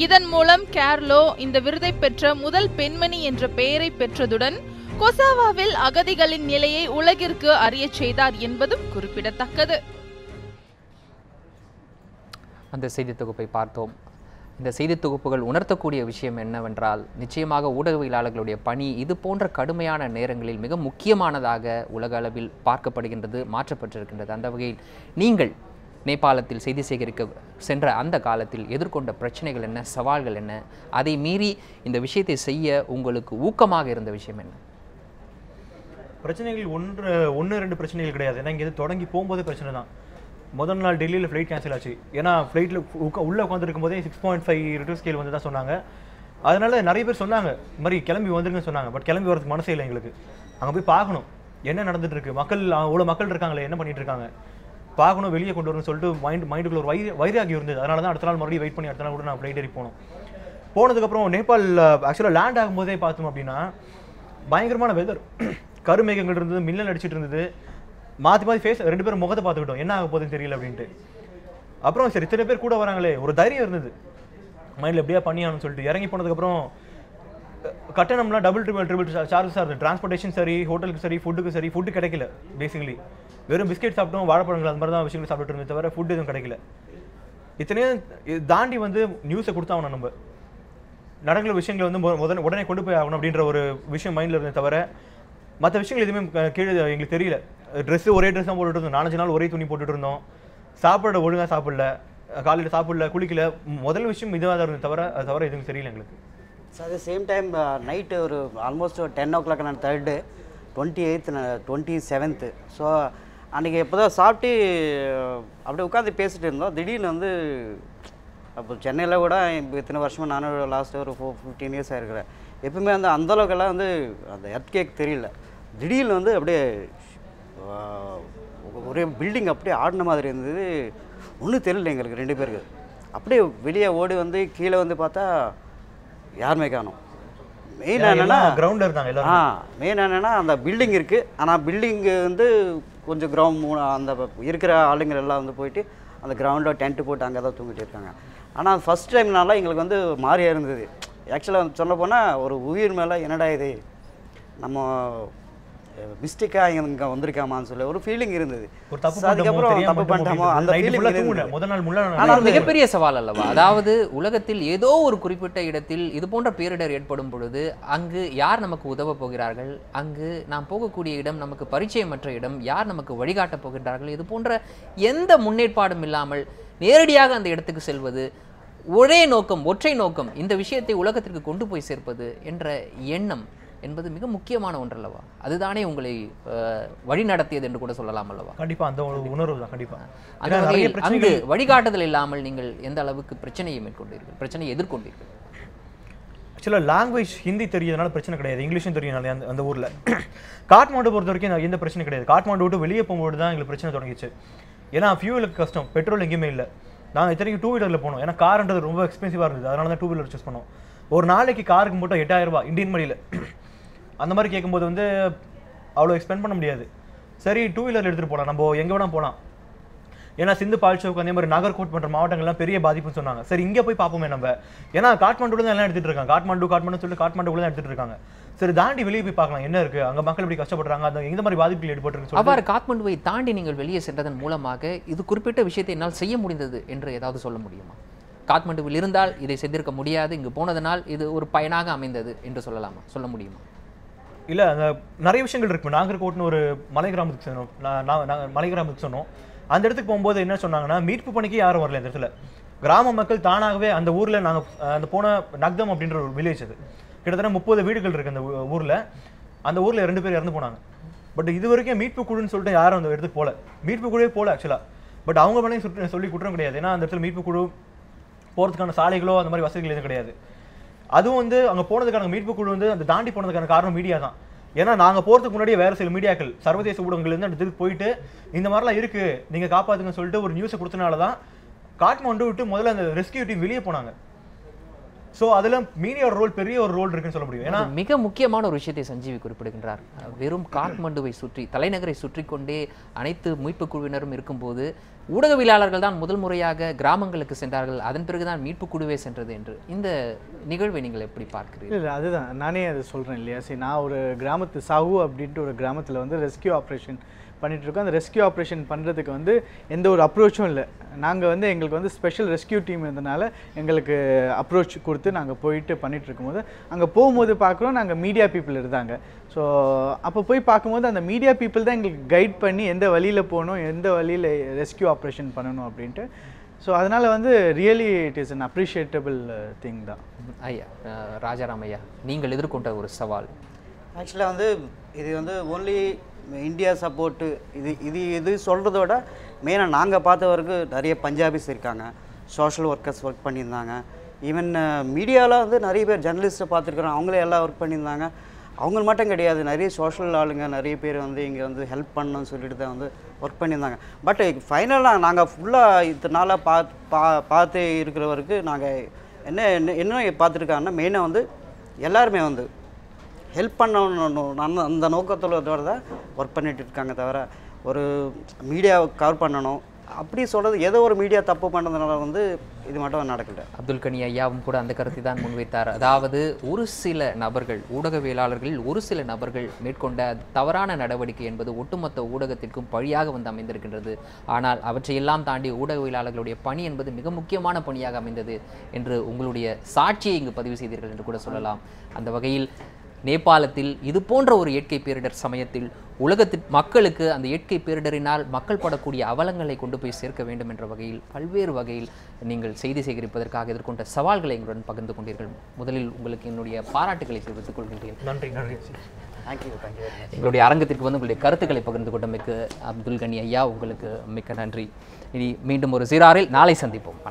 இதன் மூலம் கேர்லோ இந்த விருதை பெற்ற முதல் பெண்மணி என்ற பெயரை பெற்றதுடன் கொசாவாவில் அகதிகளின் நிலையை உலகிற்கு அறியச் செய்தார் என்பதும் குறிப்பிடத்தக்கது. அந்த செய்தி தொகுப்பை பார்த்தோம். இந்த செய்தி தொகுப்புகள் உணர்த்தக்கூடிய விஷயம் என்னவென்றால், நிச்சயமாக ஊடகவியலாளர்களுடைய பணி இது போன்ற கடுமையான நேரங்களில் மிக முக்கியமானதாக உலக அளவில் பார்க்கப்படுகின்றது, மாற்றப்பட்டிருக்கின்றது. அந்த வகையில் நீங்கள் நேபாளத்தில் செய்தி சேகரிக்க சென்ற அந்த காலத்தில் எதிர்கொண்ட பிரச்சனைகள் என்ன, சவால்கள் என்ன, அதை மீறி இந்த விஷயத்தை செய்ய உங்களுக்கு ஊக்கமாக இருந்த விஷயம் என்ன? பிரச்சனைகள் ஒன்று ரெண்டு பிரச்சனைகள் கிடையாது. ஏன்னா இங்கே தொடங்கி போகும்போது பிரச்சனை தான். முதல் நாள் டெல்லியில் ஃப்ளைட் கேன்சல் ஆச்சு. ஏன்னா ஃப்ளைட்டில் உள்ளே உட்காந்துருக்கும் போதே 6.5 ரிட்டர் ஸ்கேல் வந்து தான் சொன்னாங்க. அதனால நிறைய பேர் சொன்னாங்க இந்த மாதிரி கிளம்பி வந்துருங்கன்னு சொன்னாங்க. பட் கிளம்பி வரதுக்கு மனசே இல்லை எங்களுக்கு. அங்கே போய் பார்க்கணும் என்ன நடந்துட்டு இருக்கு, மக்கள் அவ்வளோ மக்கள் இருக்காங்களே, என்ன பண்ணிட்டு இருக்காங்க, பார்க்கணும், வெளியே கொண்டு வரணும்னு சொல்லிட்டு மைண்டுக்குள்ள ஒரு வைராகி இருந்தது. அதனால தான் அடுத்த நாள் மறுபடியும் வெயிட் பண்ணி அடுத்த நாள் கூட நான் ஃப்ளைட் ஏறி போனோம். போனதுக்கப்புறம் நேபாள் ஆக்சுவலாக லேண்ட் ஆகும்போதே பார்த்தோம் அப்படின்னா பயங்கரமான வெதர், கருமேகங்கள் இருந்தது, மின்னல் அடிச்சிட்டு இருந்தது. மாற்றி மாற்றி ஃபேஸ் ரெண்டு பேரும் முகத்தை பார்த்துக்கிட்டோம், என்ன ஆக போகுதுன்னு தெரியல அப்படின்ட்டு. அப்புறம் சரி இத்தனை பேர் கூட வராங்களே, ஒரு தைரியம் இருந்தது மைண்டில் எப்படியா பண்ணியானு சொல்லிட்டு இறங்கி போனதுக்கப்புறம் கட்டணம்லாம் ட்ரிபிள் சார்ஜஸாக இருந்தது. டிரான்ஸ்போர்ட்டேஷன் சரி, ஹோட்டலுக்கு சரி, ஃபுட்டுக்கு சரி. ஃபுட்டு கிடைக்கல. பேசிக்கலி வெறும் பிஸ்கெட் சாப்பிட்டோம், வாழைப்பழங்கள் அந்த மாதிரி தான் விஷயங்கள் சாப்பிட்டு இருந்தது தவிர ஃபுட் எதுவும் கிடைக்கல. இத்தனையும் தாண்டி வந்து நியூஸை கொடுத்தாகணும், நம்ம நடக்கிற விஷயங்களை வந்து உடனே கொண்டு போய் ஆகணும் அப்படின்ற ஒரு விஷயம் மைண்டில் இருந்தது தவிர மற்ற விஷயங்கள் எதுவுமே கீழே எங்களுக்கு தெரியல. ட்ரெஸ்ஸு ஒரே ட்ரெஸ் தான் போட்டுட்டு இருந்தோம், 4 நாள் ஒரே துணி போட்டுட்டு இருந்தோம். சாப்பிட ஒழுங்காக சாப்பிடல, காலையில் சாப்பிடல, குளிக்கல. முதல் விஷயம் இதாக தான் இருந்தது தவிர அது தவிர எதுவும் தெரியல எங்களுக்கு. ஸோ அது சேம் டைம் நைட்டு ஒரு ஆல்மோஸ்ட் 10 o'clock நான் 3rd 28th 27th. ஸோ அன்றைக்கி எப்போ தான் சாப்பிட்டு அப்படியே உட்காந்து பேசிகிட்டு இருந்தோம். திடீர்னு வந்து அப்போ சென்னையில் கூட இப்போ இத்தனை வருஷமாக நானும் லாஸ்ட்டு ஒரு 15 years ஆகிருக்கிறேன். எப்பவுமே வந்து அந்தளவுக்கெல்லாம் வந்து அந்த எர்த்குவேக் தெரியல. திடீர்னு வந்து அப்படியே ஒரே பில்டிங் அப்படியே ஆடின மாதிரி இருந்தது. ஒன்றும் தெரியல எங்களுக்கு 2 பேருக்கு. அப்படியே வெளியே ஓடி வந்து கீழே வந்து பார்த்தா யாருமே காணோம். மெயின் என்னென்னா கிரவுண்டில் இருந்தாங்க. மெயின் என்னென்னா அந்த பில்டிங் இருக்குது. ஆனால் பில்டிங்கு வந்து கொஞ்சம் கிரவுண்ட் அந்த இருக்கிற ஆளுங்க எல்லாம் வந்து போயிட்டு அந்த கிரவுண்டில் டென்ட்டு போட்டு அங்கே தான் தூங்கிட்டு இருக்காங்க. ஆனால் ஃபஸ்ட் டைம்னால எங்களுக்கு வந்து மாறியாக இருந்தது. ஆக்சுவலாக சொல்ல போனால் ஒரு உயிர் மேலே என்னடா இது, நம்ம மிஸ்டேக்காக இங்கே வந்திருக்காமான்னு சொல்லி ஒரு ஃபீலிங் இருந்தது. ஒரு தப்பு அதுக்கப்புறம் தப்பு பண்ணிட்டோமோ அந்த ஃபீலிங் முதல் நாள் முன்னாடி ஆனால் மிகப்பெரிய சவால் அல்லவா? அதாவது உலகத்தில் ஏதோ ஒரு குறிப்பிட்ட இடத்தில் இது போன்ற பேரிடர் ஏற்படும் பொழுது அங்கு யார் நமக்கு உதவ போகிறார்கள், அங்கு நாம் போகக்கூடிய இடம் நமக்கு பரிச்சயமற்ற இடம், யார் நமக்கு வழிகாட்டப் போகின்றார்கள், இது போன்ற எந்த முன்னேற்பாடும் இல்லாமல் நேரடியாக அந்த இடத்துக்கு செல்வது, ஒரே நோக்கம், ஒற்றை நோக்கம், இந்த விஷயத்தை உலகத்திற்கு கொண்டு போய் சேர்ப்பது என்ற எண்ணம் என்பது மிக முக்கியமான ஒன்றல்லவா? அதுதானே உங்களை வழி நடத்தியது என்று கூட சொல்லலாம் அல்லவா? கண்டிப்பா அந்த ஒரு உணர்வு தான். கண்டிப்பா அந்த வகையில் அங்கு வழிகாட்டுதல் இல்லாமல் நீங்கள் எந்த அளவுக்கு பிரச்சனையை மேற்கொண்டீர்கள், பிரச்சனையை எதிர்கொண்டீர்கள்? ஆக்சுவலாக லாங்குவேஜ் ஹிந்தி தெரியறதுனால பிரச்சனை கிடையாது, இங்கிலீஷும் தெரியனால அந்த ஊரில். காட்மாண்டு பொறுத்த வரைக்கும் எந்த பிரச்சனை கிடையாது. காட்மாண்டு விட்டு வெளியே போகும்போது தான் எங்களுக்கு பிரச்சனை தொடங்கிச்சு. ஏன்னா ஃபியூவலுக்கு கஷ்டம், பெட்ரோல் எங்கேயுமே இல்லை. நாங்கள் இத்தனைக்கும் 2 வீலரில் போனோம். ஏன்னா கார்ன்றது ரொம்ப எக்ஸ்பென்சிவாக இருந்தது, அதனால தான் 2 வீலர் சூஸ் பண்ணோம். ஒரு நாளைக்கு காருக்கு மட்டும் 8000 ரூபாய் இந்தியன் மணியில். அந்த மாதிரி கேட்கும்போது வந்து அவ்வளோ எக்ஸ்பெண்ட் பண்ண முடியாது. சரி 2 வீலர் எடுத்துகிட்டு போகலாம், நம்ம எங்கே வேணால் போகலாம். ஏன்னா சிந்து பால்சோக் அதே மாதிரி நாகர்கோட் போன்ற மாவட்டங்கள்லாம் பெரிய பாதிப்புன்னு சொன்னாங்க. சரி இங்கே போய் பார்ப்போமே நம்ம, ஏன்னா காட்மாண்டுல தான் எல்லாம் எடுத்துகிட்டு இருக்காங்க. காட்மாண்டு சொல்லிட்டு காட்மாண்டுக்குள்ள தான் எடுத்துகிட்டு இருக்காங்க. சரி தாண்டி வெளியே போய் பார்க்கலாம் என்ன இருக்குது, அங்கே மக்கள் எப்படி கஷ்டப்படுறாங்க, அந்த எந்த மாதிரி பாதிப்புகள் ஏற்பட்டுருக்கு. அவ்வாறு காட்மாண்டுவை தாண்டி நீங்கள் வெளியே சென்றதன் மூலமாக இது குறிப்பிட்ட விஷயத்தை என்னால் செய்ய முடிந்தது என்று ஏதாவது சொல்ல முடியுமா? காட்மாண்டுவில் இருந்தால் இதை செய்திருக்க முடியாது, இங்கு போனதனால் இது ஒரு பயனாக அமைந்தது என்று சொல்லலாமா, சொல்ல முடியுமா? இல்லை, அந்த நிறைய விஷயங்கள் இருக்கு. நாகர்கோட்னு ஒரு மலை கிராமத்துக்கு சொன்னோம், நாங்கள் மலை கிராமத்துக்கு சொன்னோம். அந்த இடத்துக்கு போகும்போது என்ன சொன்னாங்கன்னா, மீட்பு பணிக்கு யாரும் வரல. இந்த இடத்துல கிராம மக்கள் தானாகவே அந்த ஊரில் நாங்கள் அந்த போன நக்தம் அப்படின்ற ஒரு வில்லேஜ், அது கிட்டத்தட்ட 30 வீடுகள் இருக்குது அந்த ஊரில். அந்த ஊரில் 2 பேர் இறந்து போனாங்க. பட் இது வரைக்கும் மீட்பு குழுன்னு சொல்லிட்டு யாரும் அந்த இடத்துக்கு போகல, மீட்பு குழுவே போகல ஆக்சுவலாக. பட் அவங்க மேலேயும் சொல்லி குற்றம் கிடையாது. ஏன்னா அந்த இடத்துல மீட்பு குழு போகிறதுக்கான சாலைகளோ அந்த மாதிரி வசதிகள் எதுவும் கிடையாது. அதுவும் வந்து அங்கே போனதுக்கான மீட்பு குழு வந்து அந்த தாண்டி போனதுக்கான காரணம் மீடியா தான். ஏன்னா நாங்கள் போகிறதுக்கு முன்னாடியே வேறு சில மீடியாக்கள் சர்வதேச ஊடகங்கள்லேருந்து அந்த இதுக்கு போயிட்டு இந்த மாதிரிலாம் இருக்குது நீங்கள் காப்பாற்றுங்கன்னு சொல்லிட்டு ஒரு நியூஸை கொடுத்தனால தான் காட்மாண்டு விட்டு முதல்ல அந்த ரெஸ்கியூ டீம் வெளியே போனாங்க. ஸோ அதில் மீடியாவோட ரோல் பெரிய ஒரு ரோல் இருக்குன்னு சொல்ல முடியும். ஏன்னா மிக முக்கியமான ஒரு விஷயத்தை சஞ்சீவி குறிப்பிடுகின்றார். வெறும் காட்மாண்டுவை சுற்றி, தலைநகரை சுற்றி கொண்டே அனைத்து மீட்பு குழுவினரும் இருக்கும்போது ஊடகவியலாளர்கள் தான் முதல் முறையாக கிராமங்களுக்கு சென்றார்கள், அதன் பிறகுதான் மீட்பு குழுவே சென்றது என்று. இந்த நிகழ்வை நீங்கள் எப்படி பார்க்கிறீர்கள்? இல்லை, அதுதான் நானே அதை சொல்கிறேன் இல்லையா. சரி, நான் ஒரு கிராமத்து சாஹூ அப்படின்ட்டு ஒரு கிராமத்தில் வந்து ரெஸ்கியூ ஆப்ரேஷன் பண்ணிகிட்ருக்கோம். அந்த ரெஸ்கியூ ஆப்ரேஷன் பண்ணுறதுக்கு வந்து எந்த ஒரு அப்ரோச்சும் இல்லை. நாங்கள் வந்து எங்களுக்கு வந்து ஸ்பெஷல் ரெஸ்கியூ டீம் இருந்தனால எங்களுக்கு அப்ரோச் கொடுத்து நாங்கள் போயிட்டு பண்ணிகிட்ருக்கும்போது அங்கே போகும்போது பார்க்குறோம் நாங்கள் மீடியா பீப்புள் இருந்தாங்க. ஸோ அப்போ போய் பார்க்கும்போது அந்த மீடியா பீப்புள் தான் எங்களுக்கு கைட் பண்ணி எந்த வழியில் போகணும், எந்த வழியில் ரெஸ்கியூ ஆப்ரேஷன் பண்ணணும் அப்படின்ட்டு. ஸோ அதனால் வந்து really it is an appreciable thing தான். ஐயா ராஜாராம் ஐயா, நீங்கள் எதிர்கொண்ட ஒரு சவால். ஆக்சுவலாக வந்து இது வந்து ஓன்லி இந்தியா சப்போர்ட்டு இது சொல்கிறத விட மெயினாக நாங்கள் பார்த்தவருக்கு நிறைய பஞ்சாபிஸ் இருக்காங்க, சோஷியல் ஒர்க்கர்ஸ் ஒர்க் பண்ணியிருந்தாங்க. ஈவன் மீடியாவில் வந்து நிறைய பேர் ஜெர்னலிஸ்ட்டை பார்த்துருக்குறோம், அவங்களே எல்லாம் ஒர்க் பண்ணியிருந்தாங்க. அவங்க மட்டும் கிடையாது, நிறைய சோஷியல் ஆளுங்க நிறைய பேர் வந்து இங்கே வந்து ஹெல்ப் பண்ணணும்னு சொல்லிட்டு தான் வந்து ஒர்க் பண்ணியிருந்தாங்க. பட் ஃபைனலாக நாங்கள் ஃபுல்லாக இத்தனை நாளாக பார்த்து இருக்கிறவருக்கு நாங்கள் என்ன பார்த்துருக்காங்கன்னா மெயினாக வந்து எல்லாருமே வந்து ஹெல்ப் பண்ணணும் அந்த நோக்கத்தோட தான் ஒர்க் பண்ணிட்டு இருக்காங்க. தவிர ஒரு மீடியாவை கவர் பண்ணணும் அப்படி சொல்கிறது ஏதோ ஒரு மீடியா தப்பு பண்ணுறதுனால வந்து இது மட்டும் நடக்கல. அப்துல் கனி ஐயாவும் கூட அந்த கருத்தை தான் முன்வைத்தார். அதாவது ஒரு சில நபர்கள், ஊடகவியலாளர்களில் ஒரு சில நபர்கள் மேற்கொண்ட தவறான நடவடிக்கை என்பது ஒட்டுமொத்த ஊடகத்திற்கும் பழியாக வந்து அமைந்திருக்கின்றது. ஆனால் அவற்றையெல்லாம் தாண்டி ஊடகவியலாளர்களுடைய பணி என்பது மிக முக்கியமான பணியாக அமைந்தது என்று உங்களுடைய சாட்சியை இங்கு பதிவு செய்தீர்கள் என்று கூட சொல்லலாம். அந்த வகையில் நேபாளத்தில் இது போன்ற ஒரு இயற்கை பேரிடர் சமயத்தில் உலகத்தின் மக்களுக்கு அந்த இயற்கை பேரிடரினால் மக்கள் படக்கூடிய அவலங்களை கொண்டு போய் சேர்க்க வேண்டும் என்ற வகையில் பல்வேறு வகையில் நீங்கள் செய்தி சேகரிப்பதற்காக எதிர்கொண்ட சவால்களை எங்களுடன் பகிர்ந்து கொண்டீர்கள். முதலில் உங்களுக்கு என்னுடைய பாராட்டுகளை தெரிவித்துக் கொள்கின்றேன். நன்றி. தேங்க்யூ. எங்களுடைய அரங்கத்திற்கு வந்து உங்களுடைய கருத்துக்களை பகிர்ந்து கொண்டமைக்கு அப்துல் கனி ஐயா உங்களுக்கு மிக்க நன்றி. இனி மீண்டும் ஒரு சீராரில் நாளை சந்திப்போம்.